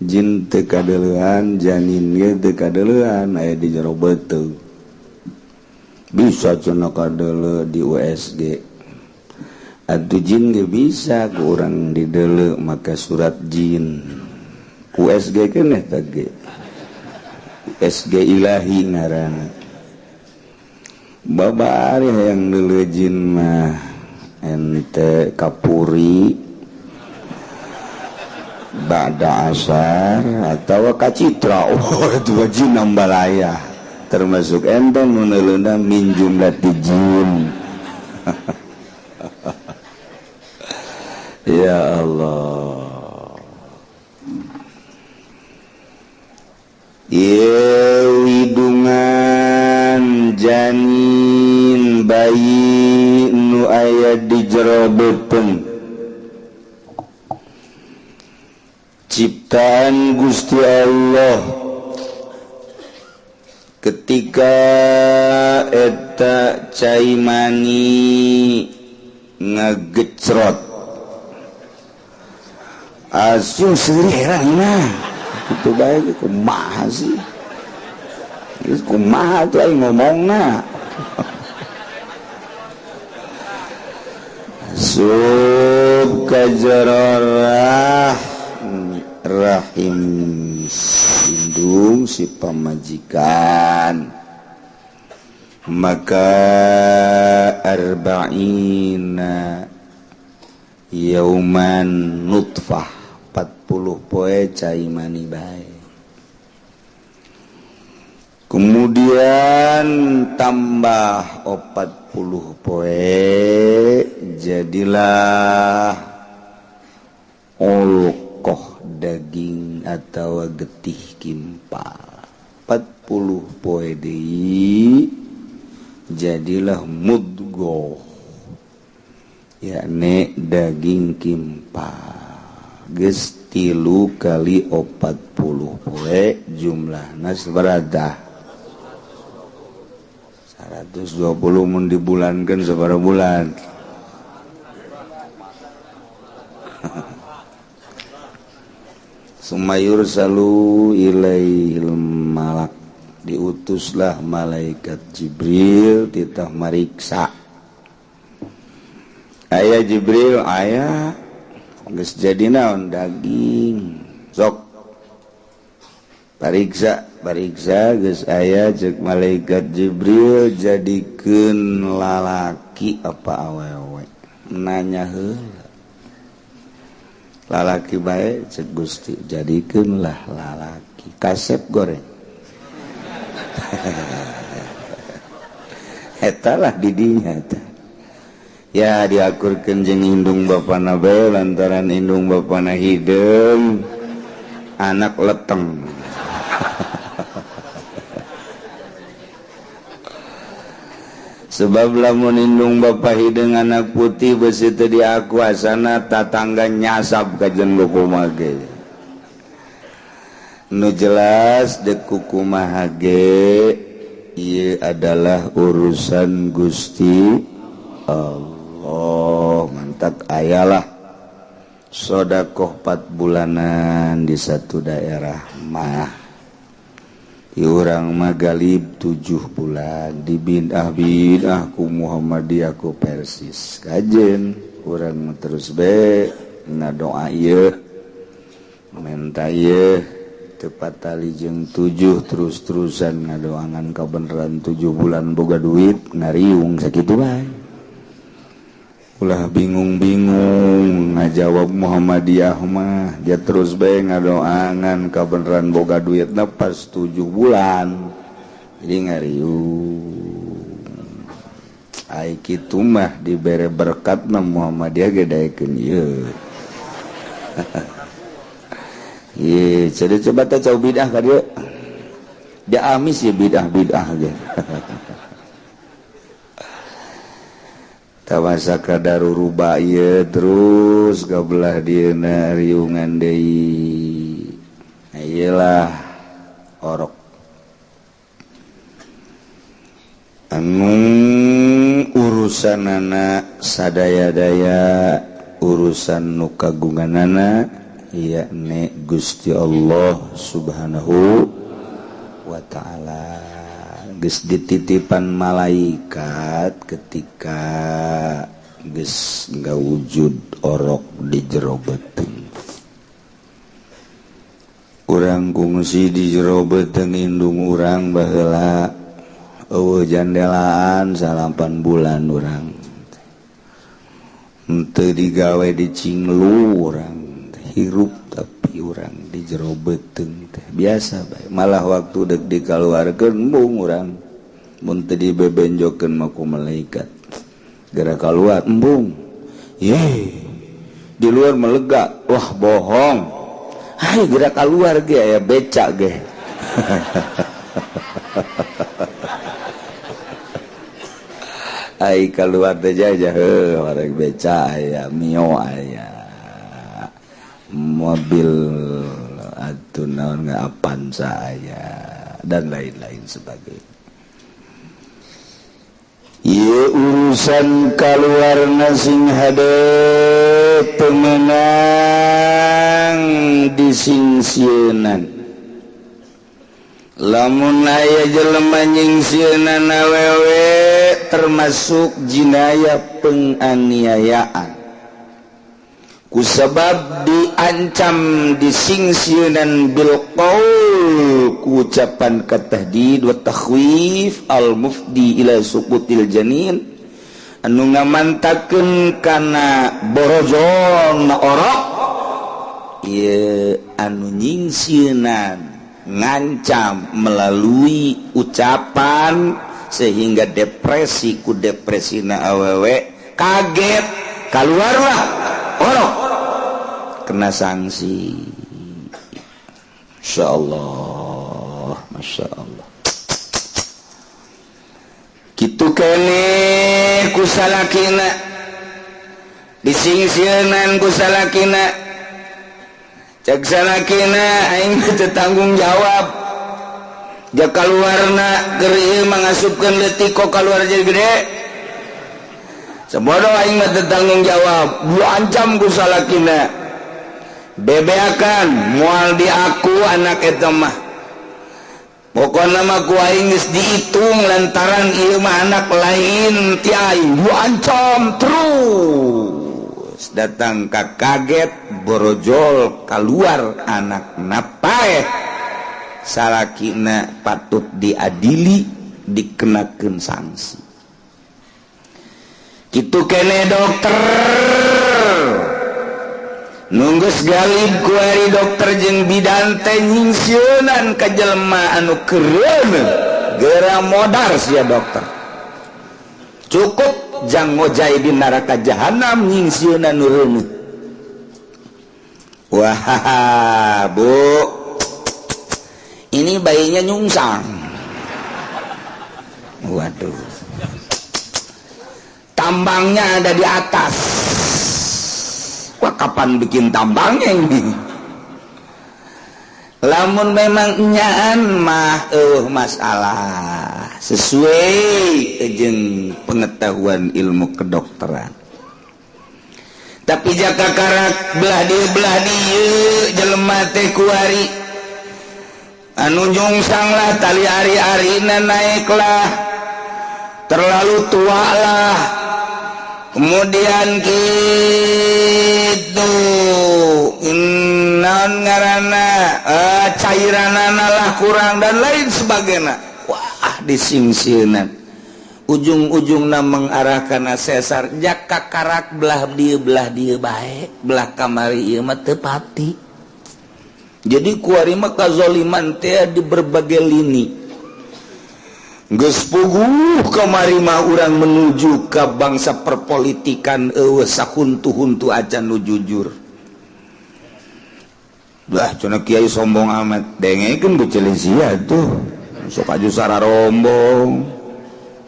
jin teu kadeleuhan janin ge teu kadeleuhan aya di jero beuteug bisa cenah kadeuleu di USG atuh jin ge bisa ku urang dideuleu maka surat jin USG keneh teh ge USG ilahi ngaranna babari hayang deuleu jin mah ente kapuri ba'da asar atau kacitra itu jin nambalaya termasuk ente nu neuleuna min jumlati jin ya Allah ciptaan Gusti Allah ketika eta cai mani ngagecrot asyung serirana itu baik kumaha sih kumaha tuh aing ngomongna sub kajararah rahim indung si pamajikan maka arba'ina yauman nutfah 40 poe cai mani bae kemudian tambah 40 poe jadilah olokoh daging atau getih kimpal 40 poe deui jadilah mudghah yakni daging kimpal geus 3 kali 40 poe jumlahna sabaraha 120 mun dibulankeun sabaraha bulan Sumayur salu ilaihil malak diutuslah malaikat Jibril titah mariksa aya Jibril aya geus jadi naon daging sok pariksa geus aya ceuk malaikat Jibril jadikeun lalaki apa awewe nanya heula lalaki bae cek Gusti jadikeunlah lalaki kasep goreng eta lah didinya eta ya diakurkeun jeung indung bapana bae lantaran indung bapana hideung anak leteng sebab lamun indung bapa hideung anak putih besi teu diakuasana tatangga nyasab ka jeung kumaha ge nu jelas deuk kumaha ge ieu adalah urusan Gusti Allah mantak ayalah sedekah 4 bulanan di satu daerah mah urang magalib 7 bulan di bidah ku Muhammadiyah ku Persis kajen urang terus be ngadoa ieu menta ieu tepat tali jeung 7 terus-terusan ngadoangan kabeneran 7 bulan boga duit ngariung sakitu bae ulah bingung-bingung ngajawab Muhammadiyah mah dia terus bae ngadoangan kabeneran boga duitna pas 7 bulan jadi ngariung ai kitu mah dibere berkatna Muhammadiyah gedaekeun ieu ye coba teh cau bidah ka dieu dia amis ya bidah ge tawasa kadaru ruba ieu terus gabelah dieuna riungan deui iyalah orok anu urusanana sadaya-daya urusan nu kagunganana yakni Gusti Allah Subhanahu wa ta'ala geus dititipan malaikat ketika geus ngawujud orok di jero beuteung urang kungsi di jero beuteung indung urang baheula eueuh jandelaan 8 bulan urang henteu digawe di cinglu urang hirup tapi urang di jero beuteung teh biasa bae malah waktu deuk dikaluarkeun embung urang mun teu dibebenjokeun mah ku malaikat gara kaluar embung ye di luar melega wah bohong hai gara kaluar ge aya beca ge ai keluar teh jaja heuh wareg beca aya mio aya mobil atau naon ngaapan saya dan lain-lain sebagainya. Ieu urusan kaluarna sing hade temenang disingsienan. Lamun aya jelema nyingsienan awewe termasuk jinayah penganiayaan. Kusabab diancam disingsienan bil qaul ku ucapan katahdid wa takhwif al mufdi ila suqutil janin anu ngamantakeun kana borojol na orok ieu anu nyingsienan ngancam melalui ucapan sehingga depresi ku depresina awewe kaget kaluarlah orok kena sanksi. Insyaallah, masyaallah. Kitu kene ku salakina disingsienan ku salakina cek salakina aing teu tanggung jawab ja kaluarna keur ieu mangasupkeun leutik kok kaluar jadi gede sebodoh aing mah teu tanggung jawab diancam ku salakina bebeakan moal diaku anak eta mah pokona mah ku aing geus diitung lantaran ieu mah anak lain ti aing diancam terus datang ka kaget borojol keluar anak napae salakina patut diadili dikenakeun sanksi. Kitu kene dokter nunggus galib ku ari dokter jeung bidan teh nyingsieun ka jelema anu keureun geura modar sia dokter cukup jang ngojai di neraka jahanam nyingsieun anu reuneuh. Wah bu ini bayinya nyungsang, waduh tambangnya ada di atas. Wah kapan bikin tambangnya ini? Lamun memang nyaan mah masalah sesuai jeung pengetahuan ilmu kedokteran. Tapi jaka karak belah dieu jelema teh kuari anu nyungsang lah tali ari-arina naiklah terlalu tua lah. Kemudian gitu naon ngaranna cairanana lah kurang dan lain sebagainya. Wah disingsienan ujung-ujungna mengarah kana sesar jaka karak belah dieu bae belah kamari ieu mah teu pati. Jadi kuari mah kazaliman teh di berbagai lini. Geus puguh kamari mah urang menuju ka bangsa perpolitikan eueuh sakuntu-huntu acan nu jujur. Lah cenah kiai sombong amat dengekeun ku Celesia tuh. Sok aju sararombong.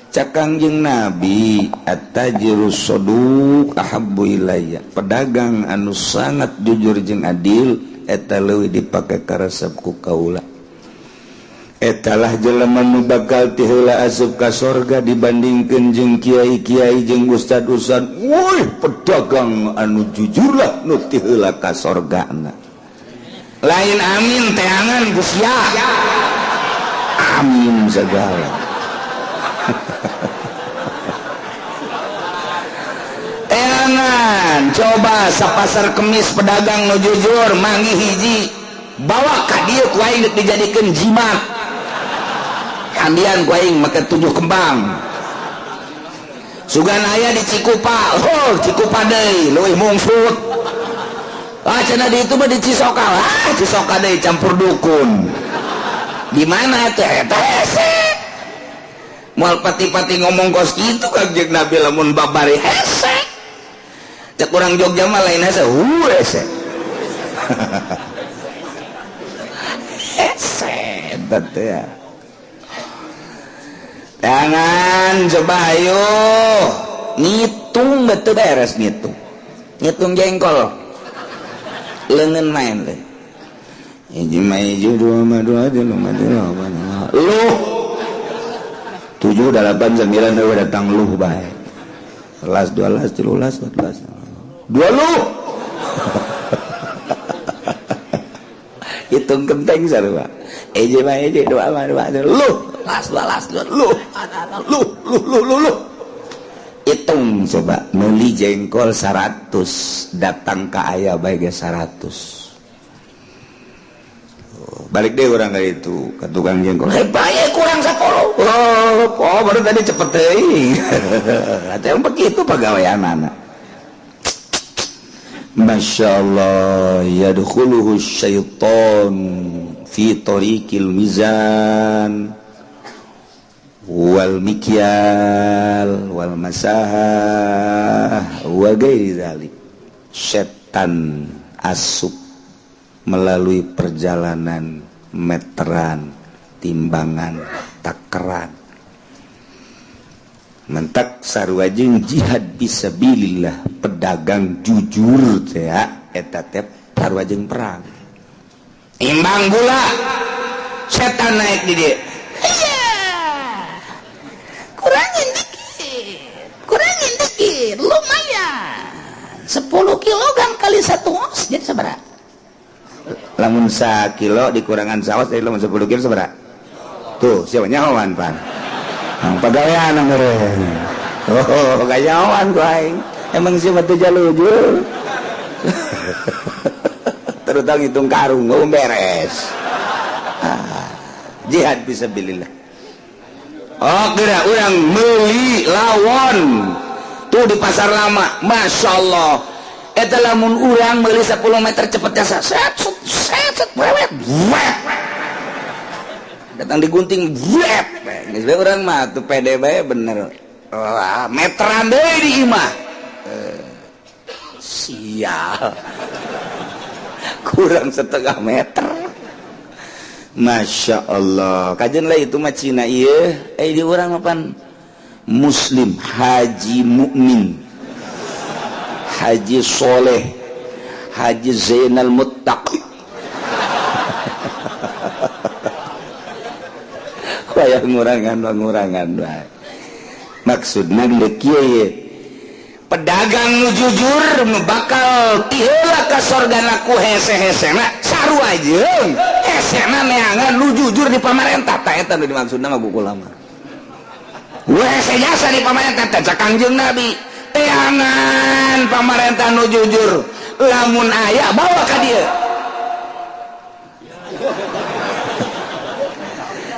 Cak Kangjeng Nabi at-tajirus saduq ahabbu ilayya. Pedagang anu sangat jujur jeung adil eta leuwih dipake karesep ku kaula. Etalah jelema nu bakal ti heula asup ka sorga dibandingkeun jeung kiai-kiai jeung ustad-ustad. Woi, pedagang anu jujur lah nu ti heula ka sorgana. Lain amin teangan Gus ya. Amin segala. Teangan coba sapasar kemis pedagang nu jujur manggi hiji bawa ka dieu ku aing dijadikeun jimat. Andian ku aing make 7 kembang. Sugan aya di Cikupa, Cikupa deui leuwih mungsut. Cenah di itu mah di Cisokal. Cisoka deui campur dukun. Di mana teh? Eta hese. Moal pati-pati ngomong kos kitu Kangjeng Nabi lamun babari hese. Cek urang Jogja mah lain hese, hese. Hese eta teh ya. Jangan coba ayo ngitung betul beres ngitung jengkol leungeun main teh hiji maju dua mah dua tilu mah tilu luh 7 8 9 we datang luh bae 11 12 13 14 dua luh hitung genteng sarua eje mah eje dua mah dua luh las luh luh hitung coba meuli jengkol 100 datang ka aya bae ge 100 balik deh orang kali itu ke tukang jengkol bae kurang 10 oh baru tadi cepet teuing atuh yang begitu pagaweanana masyaallah yadkhuluhu syaitan fi tariqil mizan wal mikyal wal masahah wa ghairi dzalik setan asup melalui perjalanan meteran timbangan takeran mentak sarua jeung jihad fisabilillah pedagang jujur teh eta teh sarua jeung perang imbang gula setan naik di dieu kurangin dikit lumayan 10 kilogram kali 1 ons jadi sabaraha lamun 1 kilo dikurangan saos dari lamun 10 kilo sabaraha tuh siapa nyawan pan pagawean ngeureun oh gayawan ku aing emang siapa teh jalujur terutang hitung karung beres jihad fisabilillah. Oh kira orang meuli lawon tuh di pasar lama, masya Allah. Eta lamun urang meuli 10 meter cepetnya set wewet, datang digunting, wewet. Geus bae urang mah tuh pede bae bener. Meteran deui di imah. Sial. Kurang setengah meter. Masya Allah kajian lah itu mah Cina iya di orang apa muslim haji mukmin haji soleh haji zainal muttaqi kayak ngurangan maksudnya kieu pedagang nu jujur bakal tiheula ka sorgana ku hese-hesena sarua jeung hesena neangan nu jujur di pamarentah ta eta nu dimaksudna mah buku lama hese jasa di pamarentah ta Kangjeng Nabi teangan pamarentah nu jujur lamun aya bawa ka dieu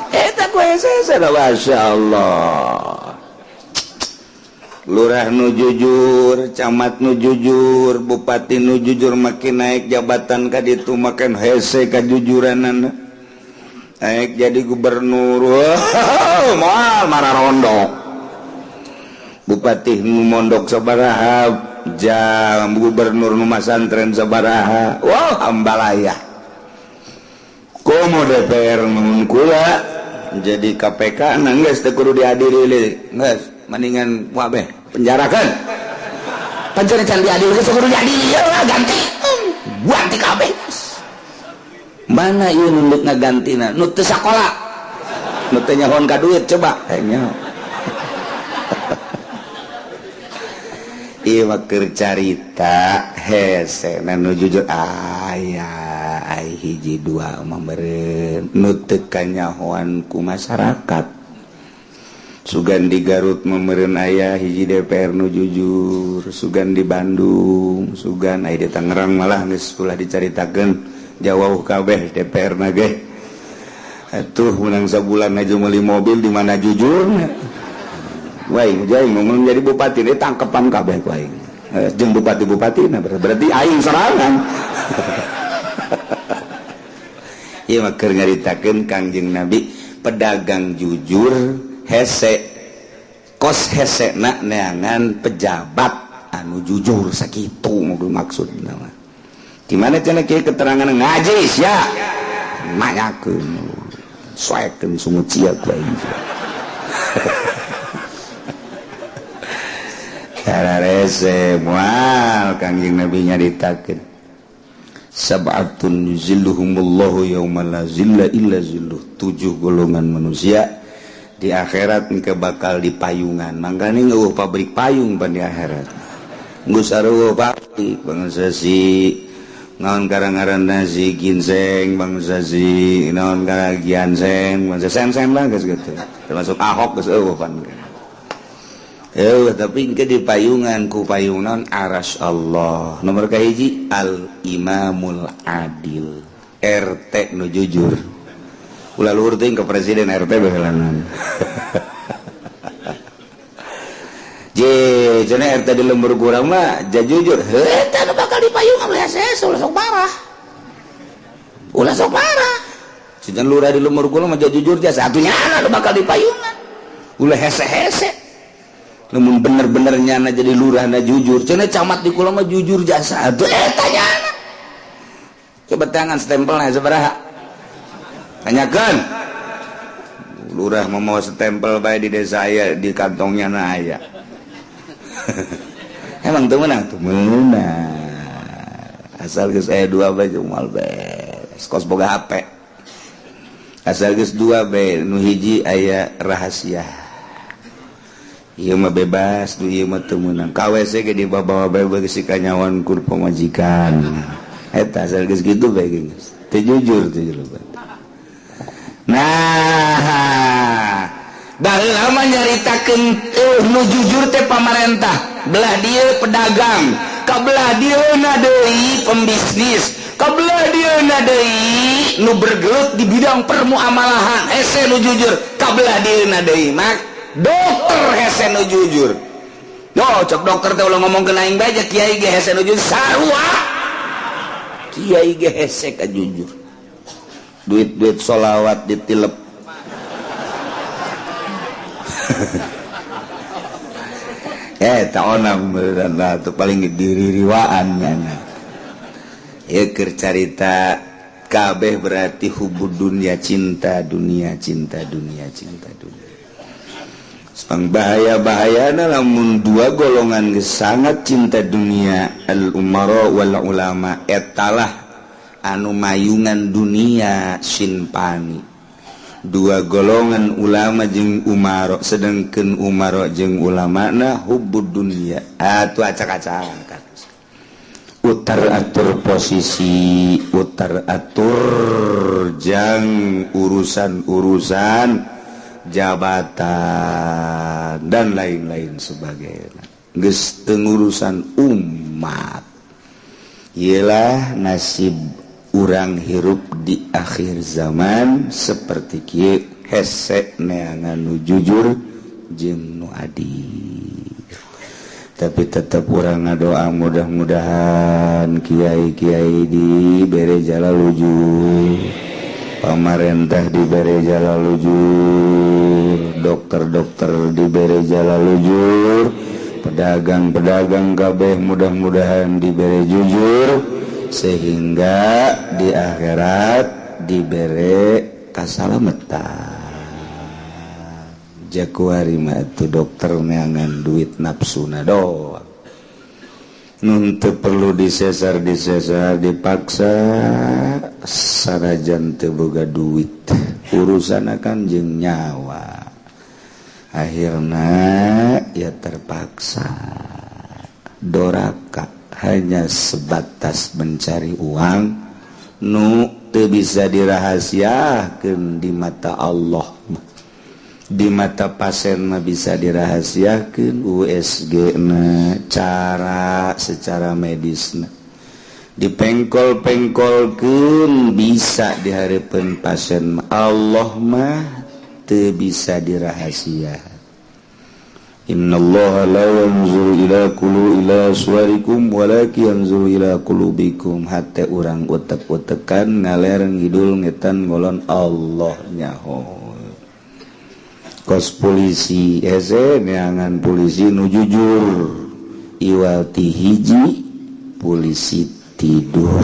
eta ku hese-hese masyaallah. Lurah nu jujur, camat nu jujur, bupati nu jujur makin naik jabatan ka ditu makin hese kajujuranana. Naik jadi gubernur. Moal mararondok. Bupati nu mondok sabaraha, jam gubernur nu masantren sabaraha. Wah, ambalaya. Komo DPR mun kula jadi KPK geus teu kudu dihadiri geus mendingan wabeh penjarakan pancen can diadil geus kudu diadil lah ganti ganti kabeh mana ieu nu ngagantina nu teu sakola nu teu nyahoan ka duit coba nya ieu mah keur carita hese nu jujur aya ai hiji dua mah meureun nu teu kanyahoan ku masyarakat. Sugan di Garut memereun aya hiji DPR nu jujur, sugan di Bandung, sugan aya di Tangerang malah geus ulah dicaritakeun jauh kabeh DPR na ge. Atuh menang sabulan aja meuli mobil di mana jujurna. Waing jaing mun jadi bupati teh tangkepan kabeh ku aing. Jeung bupati-bupatina berarti aing sorangan. Ieu mah keur nyaritakeun Kangjeng Nabi pedagang jujur hese kos hese na neangan pejabat anu jujur sakitu mobil maksudna mah gimana cenah kieu keterangan ngaji sia manyakeun soekeun sumucia ku aing sararese moal Kangjeng Nabi nyaritakeun sab'atun yuzilluhumullahu yauma la zilla illa zilluh. 7 golongan manusia di akhirat engke bakal di payungan. Mangkana ngeueuh pabrik payung pan di akhirat. Nggus sareueuh pabrik bangsa si naon karangaranna si ginseng, bangsa si naon karang ginseng, bangsa sen-sen lah geus kitu. Termasuk Ahok geus eueuh pan. Tapi engke di payungan ku payung naon aras Allah. Nomor kahiji al imamul adil. RT nu jujur. Ulah luhur teuing ke presiden RT bahelanan. Cenah RT di lembur kurang mah ja jujur. Eta nu bakal di payungan ulah hese ulah sok parah. Ulah sok parah. Cenah lurah di lembur kurang mah ja jujur ja satunya nu bakal di payungan. Ulah hese-hese. Namun bener-bener nyana jadi lurah na jujur. Cenah camat di kula mah jujur jasa. Atuh eta nyana. Coba tangan stempelna sabaraha? Tanyakeun. Lurah mau stempel bae di desa aya di kantongnya na aya. Emang teu meunang? Teu meunang. Asal geus aya 2 bae moal beres. Kos boga HP. Asal geus 2 bae nu hiji aya rahasia. Ieu mah bebas, ieu mah teu meunang. Ka WC ge dibawa bae beuki si kanyawan ku pamajikan. Eta asal geus kitu bae geus. Teu jujur teh jero. Nah, baheula mah nyaritakeun nu jujur teh pamarentah. Belah dieu pedagang, ka belah dieuna deui pembisnis, ka belah dieuna deui nu bergelut di bidang permuamalahan. Hese nu jujur, ka belah dieuna deui mak dokter hese nu jujur. Yo, cok dokter teh ulah ngomong ke aing bae kiai ge hese nu jujur sarua. Kiai ge hese ka jujur. Duit-duit sholawat ditilep. Tak onang beneran tuh paling diririwaan nyana. Ya keur carita kabeh berarti hubud dunia cinta dunia cinta dunia cinta dunia. Sepang bahaya-bahayana lamun 2 golongan geus sangat cinta dunia al umara wal ulama etalah anu mayungan dunia sinpani. 2 golongan ulama jeung umaro sedengkeun umaro jeung ulama na hubbud dunia atuh acak-acakan utar atur posisi utar atur jang urusan-urusan jabatan dan lain-lain sebagainya geus teu ngurusan umat. Ialah nasib urang hirup di akhir zaman seperti kieu hese neangan nu jujur jeung nu adil. Tapi tetap urang ngadoa mudah-mudahan kiai-kiai dibere jala lujur, pamarentah dibere jala lujur, dokter-dokter dibere jala lujur, pedagang-pedagang kabeh mudah-mudahan dibere jujur sehingga di akhirat dibere kasalamatan. Jakuari mah tu dokter neangan duit nafsuna doang. Nun teu perlu disesar dipaksa sanajan teu boga duit. Urusanakan jeung nyawa. Akhirna ya terpaksa doraka hanya sebatas mencari uang nu teu bisa dirahasiakeun di mata Allah. Di mata pasien mah bisa dirahasiakeun USG na cara secara medisna. Dipengkol-pengkolkeun bisa dihareupeun pasien. Allah mah teu bisa dirahasiakeun. Innallaha la yanzuru ila suwarikum walakin yanzuru ila qulubikum. Hate urang utek-utekan ngaler ngidul ngetan ngolon Allah nyaho. Kos polisi hese neangan polisi nu jujur. Iwati hiji polisi tidur.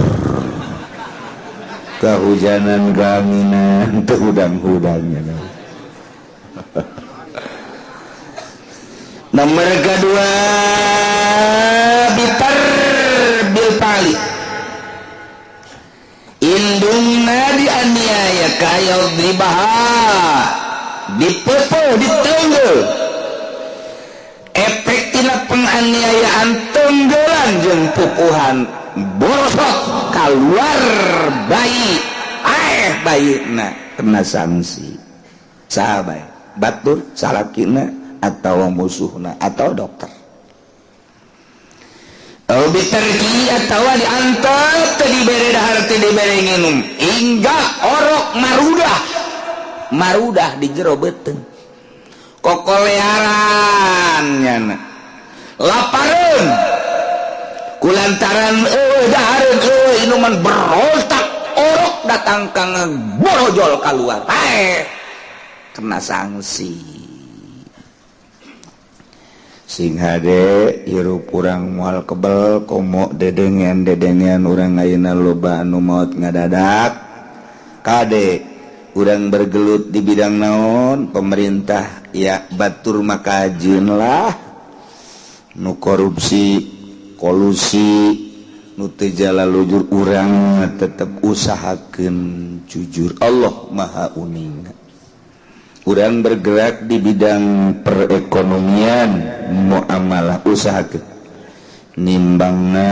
Kahujanan kaanginan teu hudang-hudangnya. Nomor kedua bitar bil pali indungna dianiaya kaya dibahas dipepo ditenggel efek tina penganiayaan tenggelan jeung pupuhan borosot keluar bayi bayina kena sanksi sahabat batur salakina atau musuhna atau dokter biterki atau diantar teu dibere dahar teu dibere nginum hingga orok marudah di jero beuteung kokolearan nyana lapareun kulantaran dahareun inuman berontak orok datang ka borojol kaluar kena sanksi sing hade hirup urang moal kebel komo dedengan urang ayeuna loba anu maot ngadadak kade urang bergelut di bidang naon pemerintah ya batur maka ajeun lah nu korupsi kolusi nu teu jalalujur urang tetep usahakeun jujur Allah maha uning urang bergerak di bidang perekonomian muamalah usahakeun nimbangna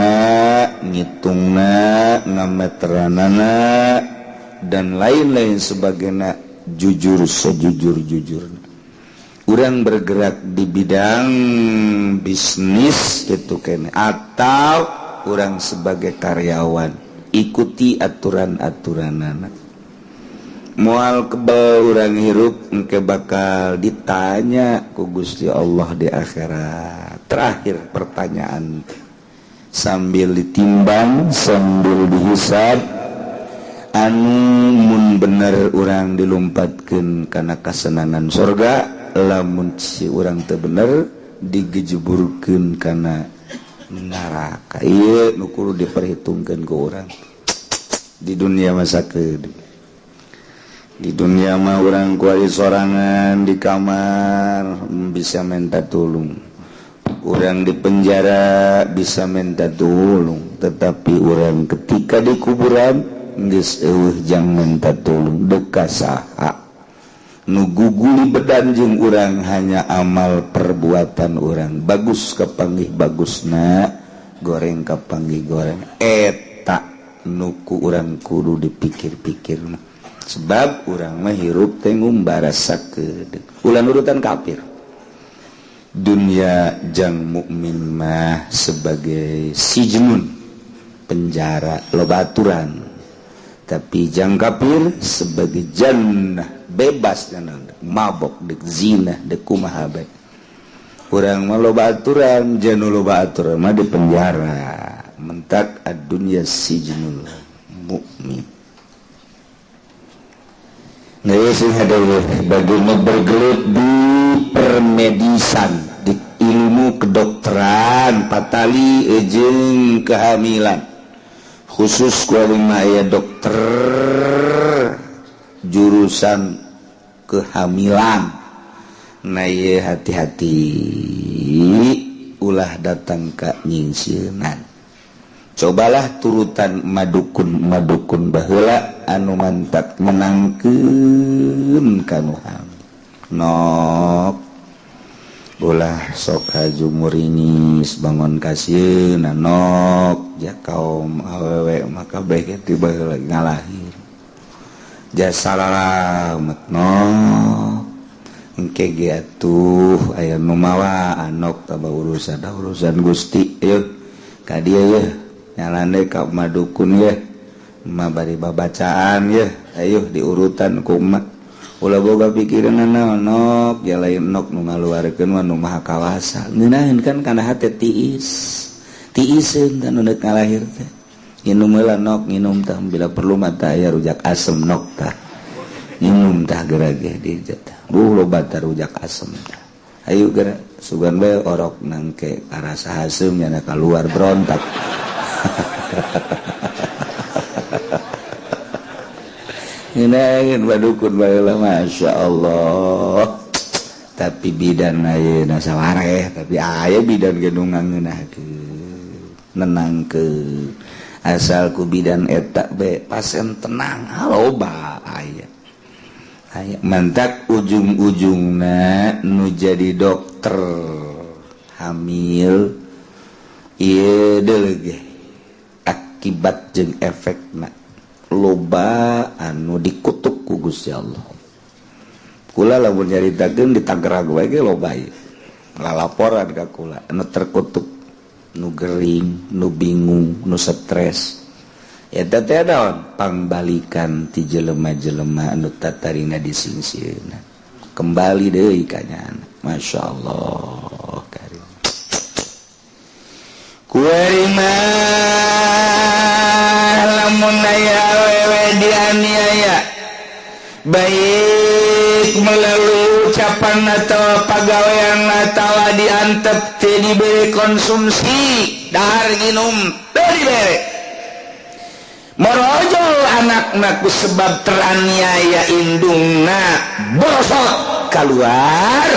ngitungna ngameteranana dan lain-lain sebagainya jujur sejujur-jujurna urang bergerak di bidang bisnis gitu kene atau urang sebagai karyawan ikuti aturan-aturanana moal kebal urang hirup engke bakal ditanya ku Gusti Allah di akhirat terakhir pertanyaan sambil ditimbang sambil dihisab anu mun bener urang dilumpatkeun kana kasenangan surga lamun si urang teu bener digejeburkeun kana neraka ieu nu kudu diperhitungkeun ku urang di dunia masa keudi di dunia mah urang kuali sorangan di kamar bisa minta tolong urang di penjara bisa minta tolong tetapi urang ketika di kuburan geus eueuh jang minta tolong deka saha nu guguli bedan jeung urang hanya amal perbuatan urang bagus kapanggih bagusna goreng kapanggih goreng eta nu ku urang kudu dipikir-pikirna sebab urang mah hirup teh ngumbarasakeun ulah urutan kafir dunia jang mukmin mah sebagai sijnun penjara lobaturan tapi jang kafir sebagai jannah bebas mabok dek zina dek kumaha bae urang mah loba aturan janu loba aturan mah di penjara mentak ad-dunya sijnul mukmin sing hadaeuh bagaimana bergelut di permedisan di ilmu kedokteran patali jeung kehamilan khusus kualima aya dokter jurusan kehamilan na ieu hati-hati ulah datang ka nyingsieunan cobalah turutan madukun baheula anu mantap menangkeun kanu hamil nok ulah sok hajumuringis bangun kasieun nok ja kaum awewe maka baik ti baheula ngalahir ja salamet nok engke ge atuh aya nu mawa anok tabah urusan Gusti ieu ka dieu yeuh nyalane ka madukun ya mah bari babacaan ya ayo diurutan ku emak ulah boga pikiran naon nok ya lain nok nu ngaluarkeun mah nu maha kawasa ngeunaheun kan kana hate tiiseun kan nu ngalahir teh nginum heula nok nginum tah bila perlu mah tah aya rujak asem nok tah nginum tah gerage di tah loba tah rujak asem tah ayo geura sugan bae orok nangke karasa haseum nya keluar berontak ngeunaheun badukun baheula masya Allah tapi bidan ayeuna sawareh tapi aya bidan ge nu ngeunahkeun nenangkeun asalku bidan etak be pasien tenang loba aya mantak ujung-ujungna nu jadi dokter hamil ieu deuleuh akibat jeung efekna loba anu dikutuk ku Gusti Allah. Kula lamun nyaritakeun di Tangerang wae ge loba ieu. Lalaporan ka kula anu terkutuk, nu gering, nu bingung, nu stres. Eta teh naon? Pangbalikan ti jelema-jelema anu tatarina disingsireuna. Kembali deui ka nyana. Masyaallah karim. Kuari mah lamun aya awewe dianiaya baik melalui ucapan atau pagawean atau diantep teu diberi konsumsi dahar nginum teu dibere morojol anakna ku sebab teraniaya indungna borosot keluar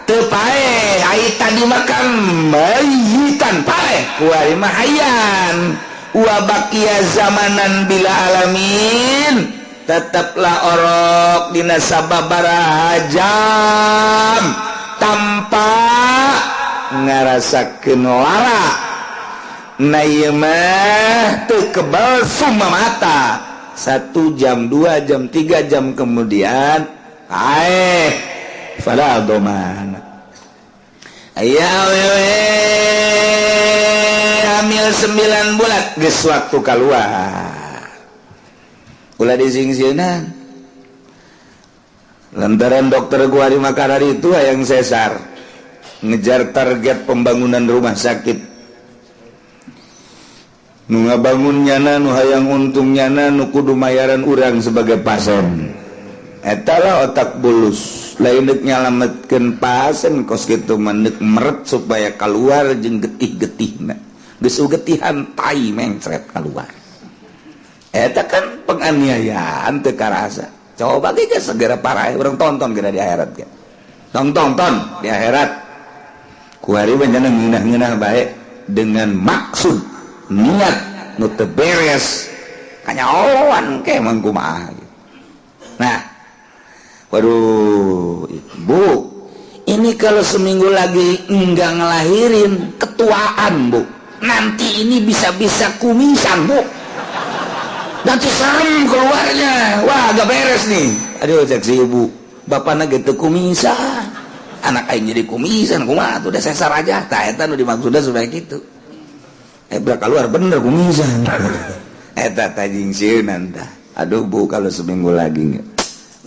teu paeh ai tadi makan mayitan paeh kuari mah hayan wa baqiya zamanan bila alamin tetaplah orok dina sababaraha jam tanpa ngarasakeun lara na ieu mah teu kebal summa mata 1 jam 2 jam 3 jam kemudian fala domana aya awewe hamil 9 bulan geus waktu kaluar ulah disingsieunan lantaran dokter kuari makarar itu hayang sesar ngejar target pembangunan rumah sakit nu ngabangun nyana nu hayang untung nyana nu kudu mayaran urang sebagai pasien eta lah otak bulus lain deuk nyalametkeun pasien kos kitu mandeuk meret supaya keluar jeung getih-getihna geus getihan tai mencret keluar. Eta kan penganiayaan teu karasa. Coba ge segera parah urang tonton geura di akhirat ge. Tonton di akhirat. Kuari beunana ngeunah-ngeunah bae dengan maksud niat nu teu beres kanyaoan ke mah kumaha. Nah, waduh, Bu, ini kalau seminggu lagi enggak ngelahirin ketuaan, Bu. Nanti ini bisa-bisa kumisan, Bu. Nanti serem keluarnya. Wah, agak beres nih. Aduh, cek si ibu. Bapaknya gitu kumisan. Anak aing jadi kumisan. Kumaha tuh udah sesar aja. Tah eta nu dimaksudna sudah gitu. Berak keluar bener kumisan. Eta tajing sieunan tah. Aduh, Bu, kalau seminggu lagi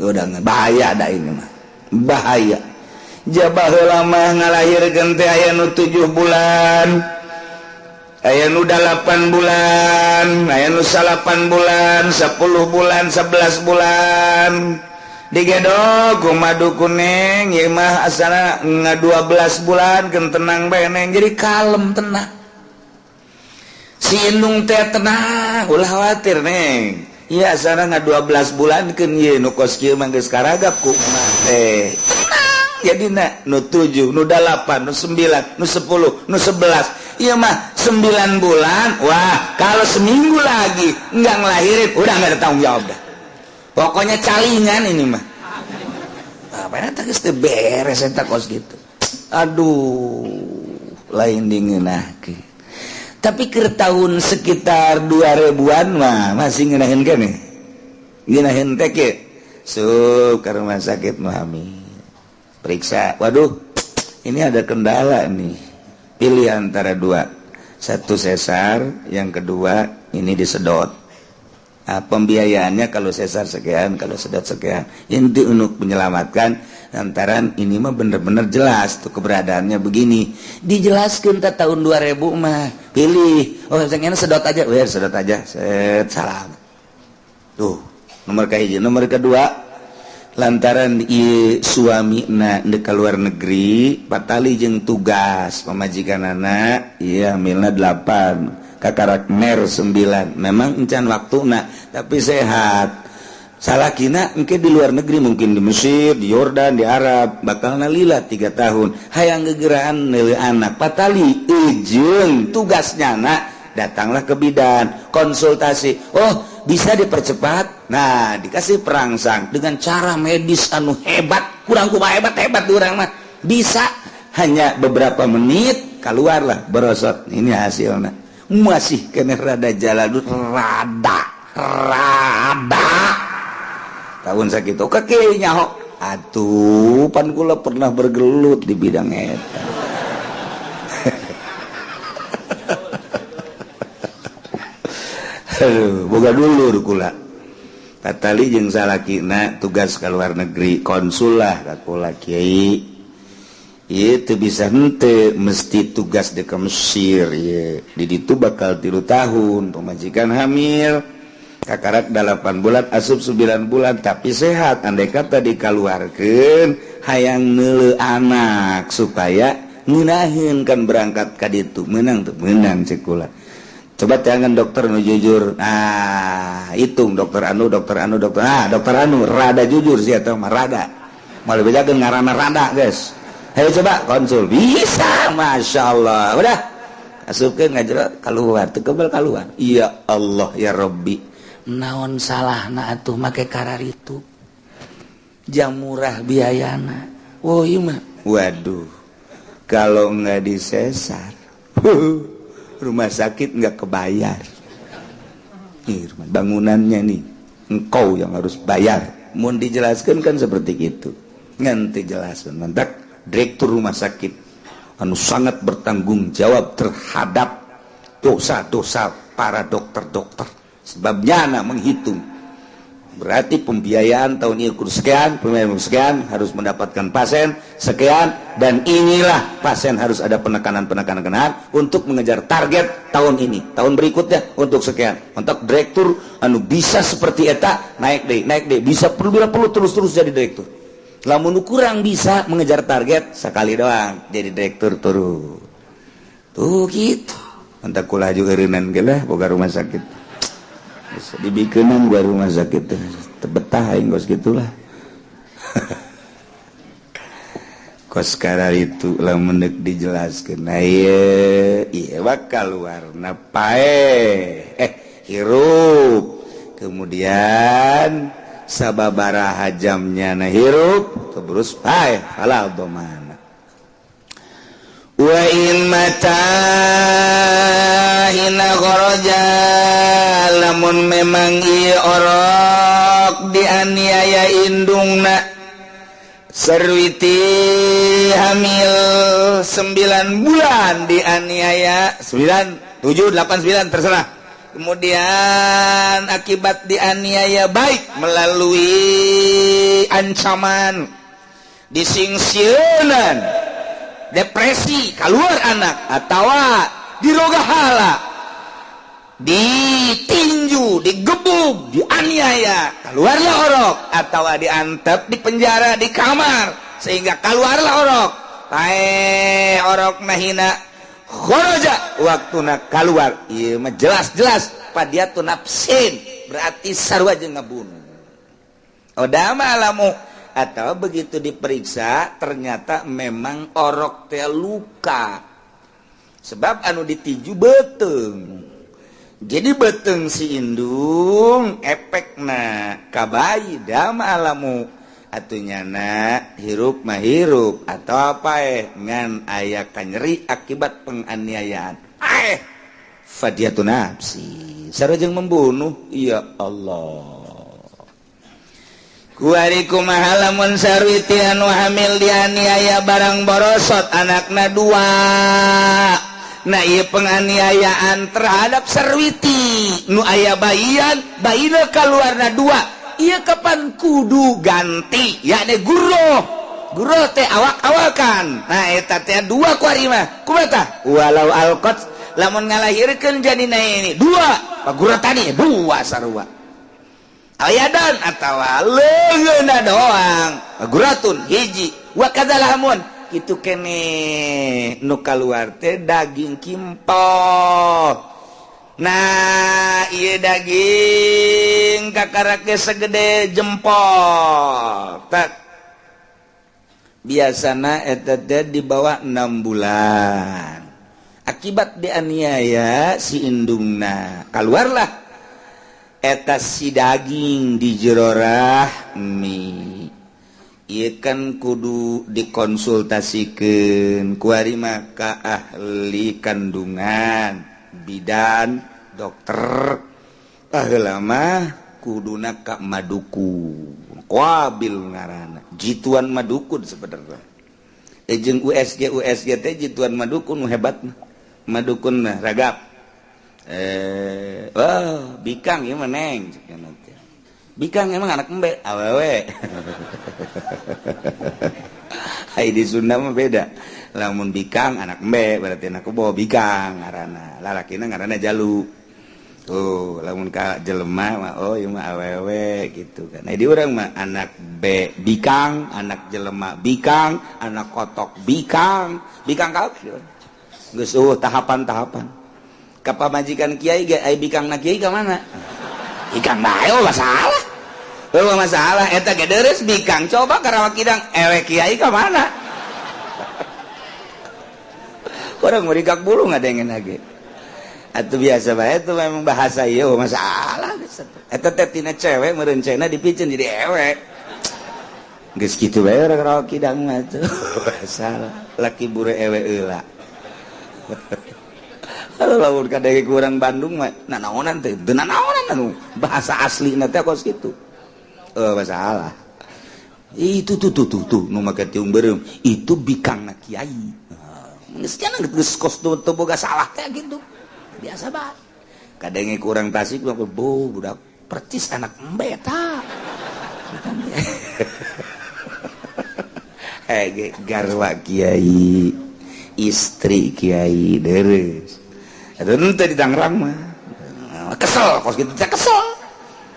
udah bahaya ada ini mah. Bahaya. Jabah heula mah ngalahirkeun teh aya nu 7 bulan. Aya nu 8 bulan, aya nu 8 bulan, 10 bulan, 11 bulan. Digedog ku madu kuning, ieu mah asana 12 bulan keun tenang bae neng, jadi kalem tenang. Si indung teh tenang, ulah khawatir neng. Ieu asana 12 bulan keun ieu nu kos kieu mah geus karagap ku mah teh. Jadina nu 7, nu 8, nu 9, nu 10, nu 11. Iya mah 9 bulan. Wah, kalau seminggu lagi enggak ngelahirin, udah enggak ada tanggung jawab dah. Pokoknya calingan ini mah. Apa eta geus teu beres eta kos gitu. Aduh, lain dingeunahkeun. Tapi keur tahun sekitar 2000-an mah masih ngeunaheun keneh. Ngeunaheun teh kieu. Sup ka rumah sakit nu hamil. Periksa. Waduh, ini ada kendala nih. Pilih antara 2, 1 sesar, yang kedua ini disedot. Nah, pembiayaannya kalau sesar sekian, kalau sedot sekian. Inti untuk menyelamatkan lantaran ini mah bener-bener jelas tuh keberadaannya begini. Dijelaskan ta tahun 2000 mah pilih. Oh yang ini sedot aja, sedot aja. Set salam. Tuh nomor kahiji, nomor kedua. Lantaran suamina di luar negeri patali jeung tugas pamajikanana iya hamilna 8 kakarak mer 9 memang encan waktuna tapi sehat salakina engke di luar negeri mungkin di Mesir di Yordan di Arab bakalna lila 3 tahun hayang gegeraan neuleuh anak patali jeung tugasnya na datanglah ke bidan, konsultasi. Oh, bisa dipercepat. Nah, dikasih perangsang dengan cara medis anu hebat. Kurang kumaha hebat urang mah. Bisa hanya beberapa menit keluarlah berosot. Ini hasilnya. Masih kena rada jalan rada. Tahun sakit kaki nyaho. Atuh, pan kula pernah bergelut di bidang eta. Boga dulur kula. Tatali jeung salakina tugas ka luar negeri, konsul lah ka kula kiai. Ieu teu bisa henteu, mesti tugas di Mesir ieu. Di ditu bakal 3 tahun, pemajikan hamil. Kakarak 8 bulan, asup 9 bulan, tapi sehat. Andai kata dikaluarkeun hayang neuleuh anak supaya ngeunaheun kan berangkat ka ditu. Meunang teu meunang cek kula. Coba tangan dokter anu jujur. Nah, hitung dokter anu. Ah, dokter anu rada jujur sih eta mah rada. Moal bedakeun ngaranna rada, guys. Ayo coba konsul. Bisa, masyaallah. Udah. Asupkeun ngajero keluar, teu kebal keluar. Ya Allah ya Rabbi. Naon salahna atuh make kararitu? Jam murah biayana. Oh iya mah. Waduh. Kalau enggak disesar. Rumah sakit nggak kebayar. Nih, bangunannya nih, engkau yang harus bayar. Mau dijelaskan kan seperti itu. Nganti jelaskan, mantak direktur rumah sakit, anu sangat bertanggung jawab terhadap dosa-dosa para dokter-dokter. Sebabnya anak menghitung. Berarti pembiayaan tahun ini kurus sekian, pembiayaan sekian harus mendapatkan pasien sekian, dan inilah pasien harus ada penekanan untuk mengejar target tahun ini, tahun berikutnya untuk sekian. Untuk direktur anu bisa seperti eta naik deh, bisa perlu terus jadi direktur. Lamun kurang bisa mengejar target sekali doang jadi direktur turun. Tuh gitu. Entah kulah juga renan gelah boga rumah sakit. Dibikeun gua rumah sakit tebetah aing kos gitulah. Kos karar itu lamun deuk dijelaskeun. Nah ieu bakal warna pae. Hirup. Kemudian sababaraha jamnya na hirup terus pae halal domana. Wa in mata hina kharaja, lamun memang ieu orok dianiaya indungna sarwiti hamil 9 bulan dianiaya 9 7 8 9 terserah. Kemudian akibat dianiaya baik melalui ancaman disingsieun depresi keluar anak atau dirogahala, ditinju, digebuk, dianiaya, keluarlah orok, atau diantep di penjara di kamar sehingga keluarlah orok. Pae orok mahina kharaja waktuna keluar. Ieu mah jelas-jelas padiatu nafsin, berarti sarua jeung ngabunuh. Oda mah lamu atau begitu diperiksa ternyata memang orok teh luka, sebab anu ditinju beteng. Jadi beteng si indung efekna ka bayi dama alamu atunyana hirup mah hirup atau apa ngan aya kanyeri akibat penganiayaan. Fadiatun nafsi sareng membunuh. Ya Allah. Kuariku mahalamun sarwiti anu hamil dianiaya barang borosot anakna 2. Nah ieu penganiayaan terhadap sarwiti nu aya bayian, bayina kaluarna 2. Ieu kapan kudu ganti? Yakni guru teh awak-awakan. Nah eta teh 2 kuari mah. Kumaha? Walau alqat lamun ngalahirkeun janina ini 2, guru tadi 2 sarua. Ayadan atawa leungeuna doang guratun hiji wa kadzalamun kitu kene nu kaluar teh daging kimpol. Nah ieu daging kakarake segede jempol tak biasana eta teh di bawah 6 bulan akibat dianiaya si indungna keluarlah eta si daging di jero rahmi. Ieu kan kudu dikonsultasikeun ku ari maka ahli kandungan, bidan, dokter. Baheula mah kuduna ka madukun. Qabil ngaranna. Jituan madukun sebenarnya. Jeung USG teh jituan madukun nu hebatna. Madukun mah ragap. Bikang ieu mah neng. Bikang emang anak embe, awewe. Hai di Sunda mah beda. Lamun bikang anak embe berarti anak bawa bikang ngaranna. Lalakina ngaranna jalu. Tuh, lamun ka jelema mah oh ieu mah awewe gitu kan. Nah, di urang mah anak bikang, anak jelema bikang, anak kotok bikang. Bikang kabeh. Geus tahapan-tahapan. Ka pamajikan kiai ge ai bikangna kiai ka mana? Bikang bae masalah. Masalah eta ge deres bikang. Coba karawa kidang ewe kiai ka mana? Orang merikak bulu ngadengen lagi. Atuh biasa bae itu memang bahasa ieu masalah geus atuh. Eta teh tina cewek meureun cenah dipikeun jadi ewe. Geus kitu bae urang karawa kidang mah tuh. Masalah laki buru ewe heula. Kalau lamun kadenge kurang Bandung mah nanaonan teh, teu nanaonan anu bahasa aslina teh kos kitu. Masalah. Itu tuh nu make tiung beureum, itu bikangna kiai. Geus cenah geus kos teu boga salah teh gitu. Biasa bae. Kadenge kurang Tasik mah budak percis anak embe eta. Garwa kiai, istri kiai deres. Eta nu teh di Tangerang mah. Kesel kos kitu teh kesel.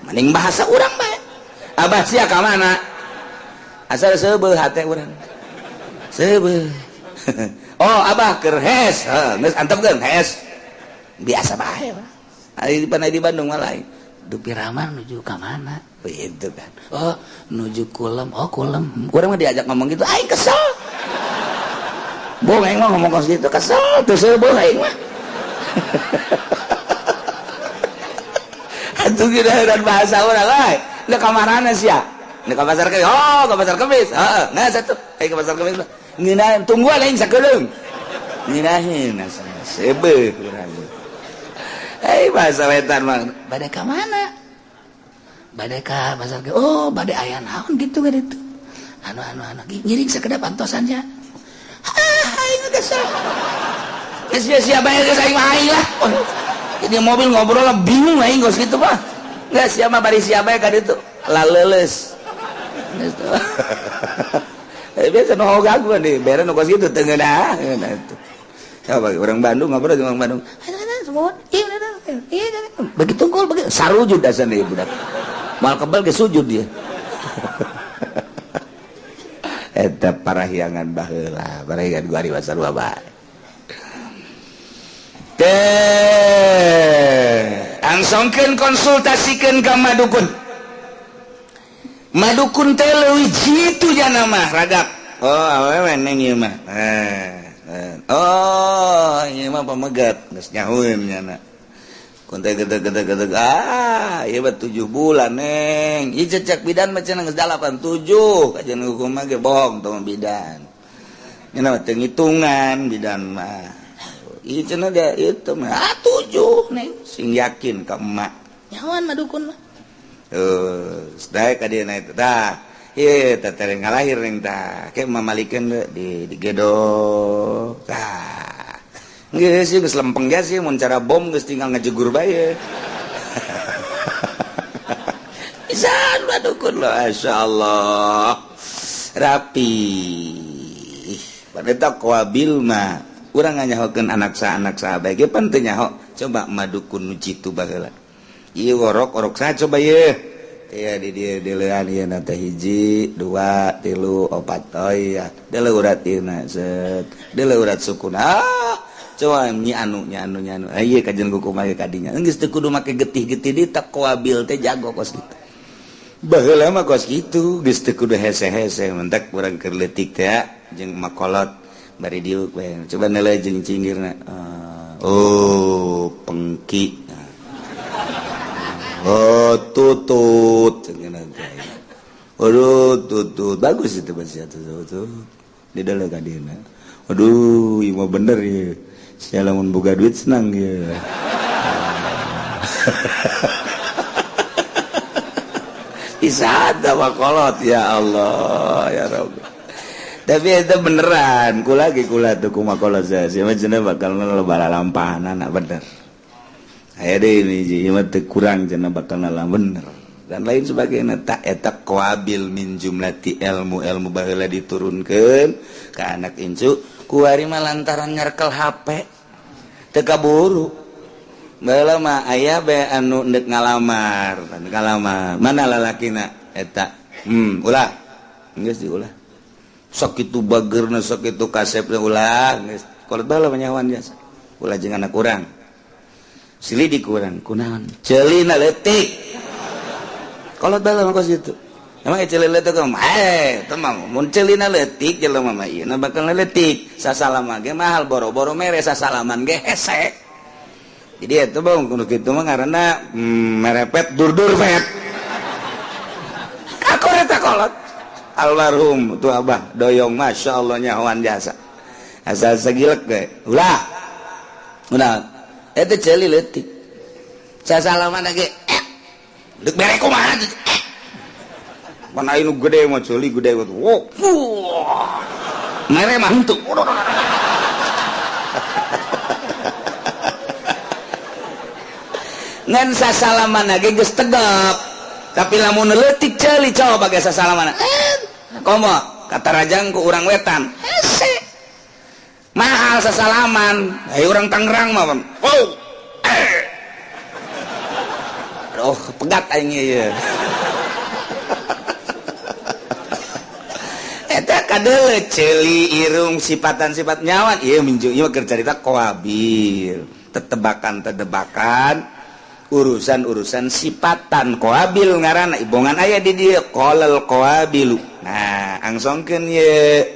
Mending bahasa urang bae. Abah sia ka mana? Asal seubeuh hate urang. Seubeuh. Oh, abah keur hes. Geus antepkeun hes. Biasa bae. Ari di Bandung mah lain. Dupi Rama nuju ka mana? Begitu kan. Oh, nuju Kulem. Oh, Kulem. Urang mah diajak ngomong gitu, aing kesel. Boh aing mah ngomong kos gitu kesel, teu seubeuh aing mah. Atuh geus bahasa urang lain. Da kamarana sia? Da ka pasar kemis. Oh, ka pasar kemis. Heeh, nah satu. Ka pasar kemis. Ngeunaheun tungguan aing sakeuleung. Ngeunaheun sebeuh urang. Bahasa wetan mah. Bade ka mana? Bade ka pasar kemis. Oh, bade aya naon gitu kan itu. Anu ngiring sakedap pantosannya. Aing kesel. Geus sia bae geus aing mah aing lah. Jadi mobil ngobrol lah bingung aing geus kitu mah. Enggak siapa bari siapa ya kan itu laleles gitu. Biasa no gangguan nih beren no kos gitu tengenah itu coba orang Bandung ngobrol dengan orang Bandung semua begitu tungkul begitu sarujud dasar nih budak mal kebal ke sujud dia. Eta parahyangan baheula parahyangan gua ari wasarua bae angsongkeun konsultasikeun ka madukun teh leuwih jitu jana mah ragap. Oh awewe neng ieu mah oh ieu mah pamegat geus nyahoeun nyana kun teh gedeg ieu mah 7 bulan neng ieu cecek bidan mah cenah geus 87 kajian hukum mah ge bohong tong bidan cenah teu ngitungan bidan mah. Ieu cenah dia itu mah 7 neng sing yakin ka emak. Nyawan madukun mah. Daek ka dieu na eta tah. Ieu teh tereng ngalahir neng tah. Ke mamalikeun di gedog. Tah. Geus geus lempeng geus mun cara bom geus tinggal ngajegur bae. Pisan madukun lo masyaallah. Rapi. Pada taqwa bil mah urang nganyahokeun anak saha bae ge penting nyaho coba madukun nu jitu baheula ieu orok saha coba ieu ya di dieu dileuan ieu na teh 1 2 3 4 oh iya deuleu urat ieu na set deuleu urat sukuna coba nyi anu ieu kajen kuku mah kadinya geus teu kudu make getih-getih di taqwa bil teh jago kos kitu baheula mah kos kitu geus teu kudu hese-hese mentek urang keur leutik teh jeung makolot bari diuk we coba nele jeung cinggirna oh pengki oh tutut aduh tutut bagus itu bahasa tutut di dalam kadina aduh ieu mah bener ya sia lamun boga duit senang ya bisa ada makolot ya Allah ya Rabbi tapi itu beneran kula tuh kumakolot saya mah cenah bakal lebar lampahan anak bener aya deui ini ieu mah teu kurang cenah bakal ngalah bener dan lain sebagainya tak eta qabil min jumlati ilmu baheula diturunkeun ka anak incu kuari mah lantaran nyarkel HP teu kaburu baheula mah aya bae anu neuk ngalamar mana lalakina eta ulah geus diulah sok kitu bageurna sok kitu kasepna ulah geus kolot baheula nyawan biasa ulah jeung anak urang silidik urang kunaon ceulina leutik kolot baheula mah kos kitu emang ceulina leutik temang mun ceulina leutik jelema mah ieu na bakal leutik sasalama ge mahal boro-boro mere sasalaman ge hese jadi itu bang kudu kitu mah ngaranna merepet dur-dur pet aku eta kolot almarhum tuh abah doyong masyaallah nyahoan jasa asal sagilek ge ulah eta ceuli leutik sasalaman ge deuk bere kumaha pan aya nu gede mah ceuli gede wo mere mah henteu ngan sasalaman ge geus tegap tapi lamun leutik ceuli coba ge sasalaman komo kata rajang ku urang wetan hese mahal sasalaman ai urang Tangerang mah aduh pegat aing ieu eta kadeuleu ceuli irung sifatan-sifat nyawan ieu minju ieu keur carita qabil tetebakan urusan sifatan qabil ngaranna ibongan aya di dieu qalal qabilu nah angsongkeun ye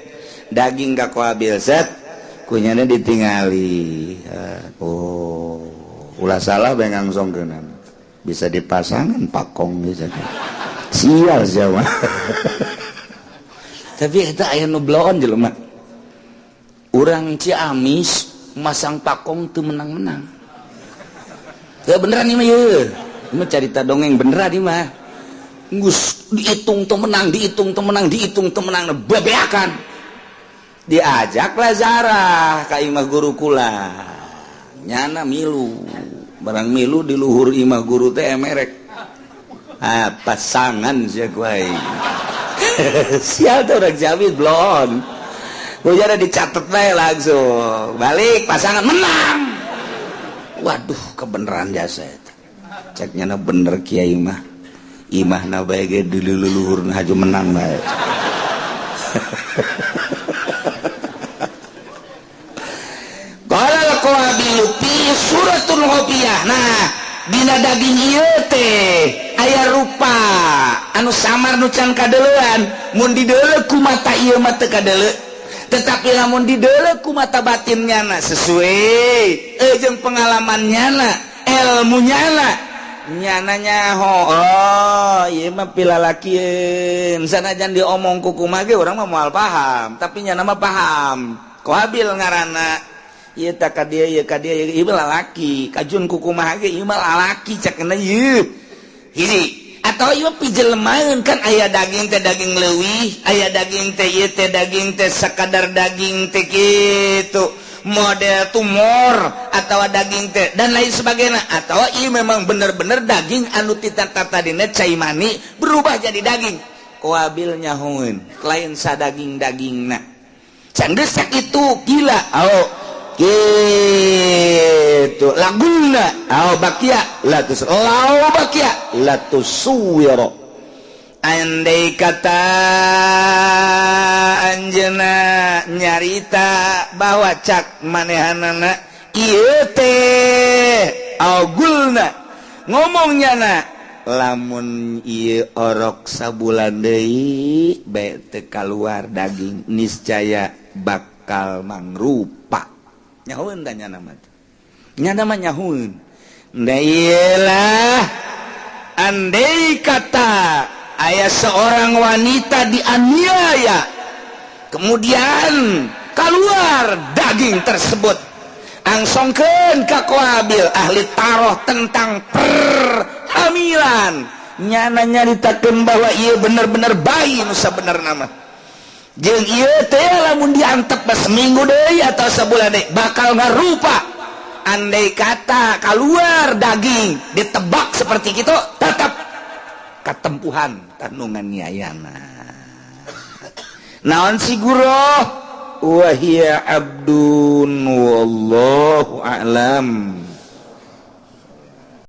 daging ka qabil zat kunyana ditingali ulah salah bae ngangsongkeunan bisa dipasangan pakong bisa sial jawa tapi eta aya nu bloon jelema urang Ciamis masang pakong teu menang-menang ya beneran ini mah ya ini cerita dongeng beneran ini mah ngus dihitung tuh menang bebeakan diajaklah Zarah ka imah guru kula nyana milu barang milu di luhur imah guru teh emerek pasangan sia kuai sial tuh orang Jawi blon ujara dicatet bae langsung balik pasangan menang. Waduh kebenaran jasa eta ceknya na bener kiai mah imah na bae ge leluhur haju menang bae qala al-qawabil fi suratul ghafiyah nah dina daging ieu teh aya rupa anu samar nu can kadeuleuan mun dideuleu ku mata ieu mah teu kadeuleu tetapi lamun dideuleu ku mata batinnya na sesuai jeung pengalamannya na ilmunya na nyana nyaho ieu mah pilalakieun sanajan diomong ku kumaha ge urang mah moal paham tapi nyana mah paham qabil ngaranna ieu tah ka dieu ieu lalaki kajun ku kumaha ge ieu mah lalaki cekna ieu hiji atau ieu pijelemaeun kan aya daging teh daging leuwih aya daging teh ieu teh daging teh sakadar daging teh kitu model tumor atau daging teh dan lain sebagainya atau ieu memang bener-bener daging anu titata tadina cai mani berubah jadi daging qabil nyahoeun lain sadaging-dagingna can geus sakitu gila gitu laguna bakia latuswiro andai kata anjeuna nyarita bahwa cak manehanana ieu teh augulna ngomongnya na lamun ieu orok sabulan deui bae teu kaluar daging niscaya bak bakal mangrupa nyahueun tanya nama nyahueun Dailah andai kata aya seorang wanita dianiaya kemudian keluar daging tersebut angsongkeun ka Qabil ahli taroh tentang perhamilan nyana nyaritakeun bahwa ieu bener-bener bayi nu sabenerna mah jeung ieu teh lamun diantep seminggu deui atau sabulan deui bakal ngarupa. Andai kata keluar daging ditebak seperti itu tetap ketempuhan kandungan nyayana naon si guru wa hiya abdun wallahu a'lam.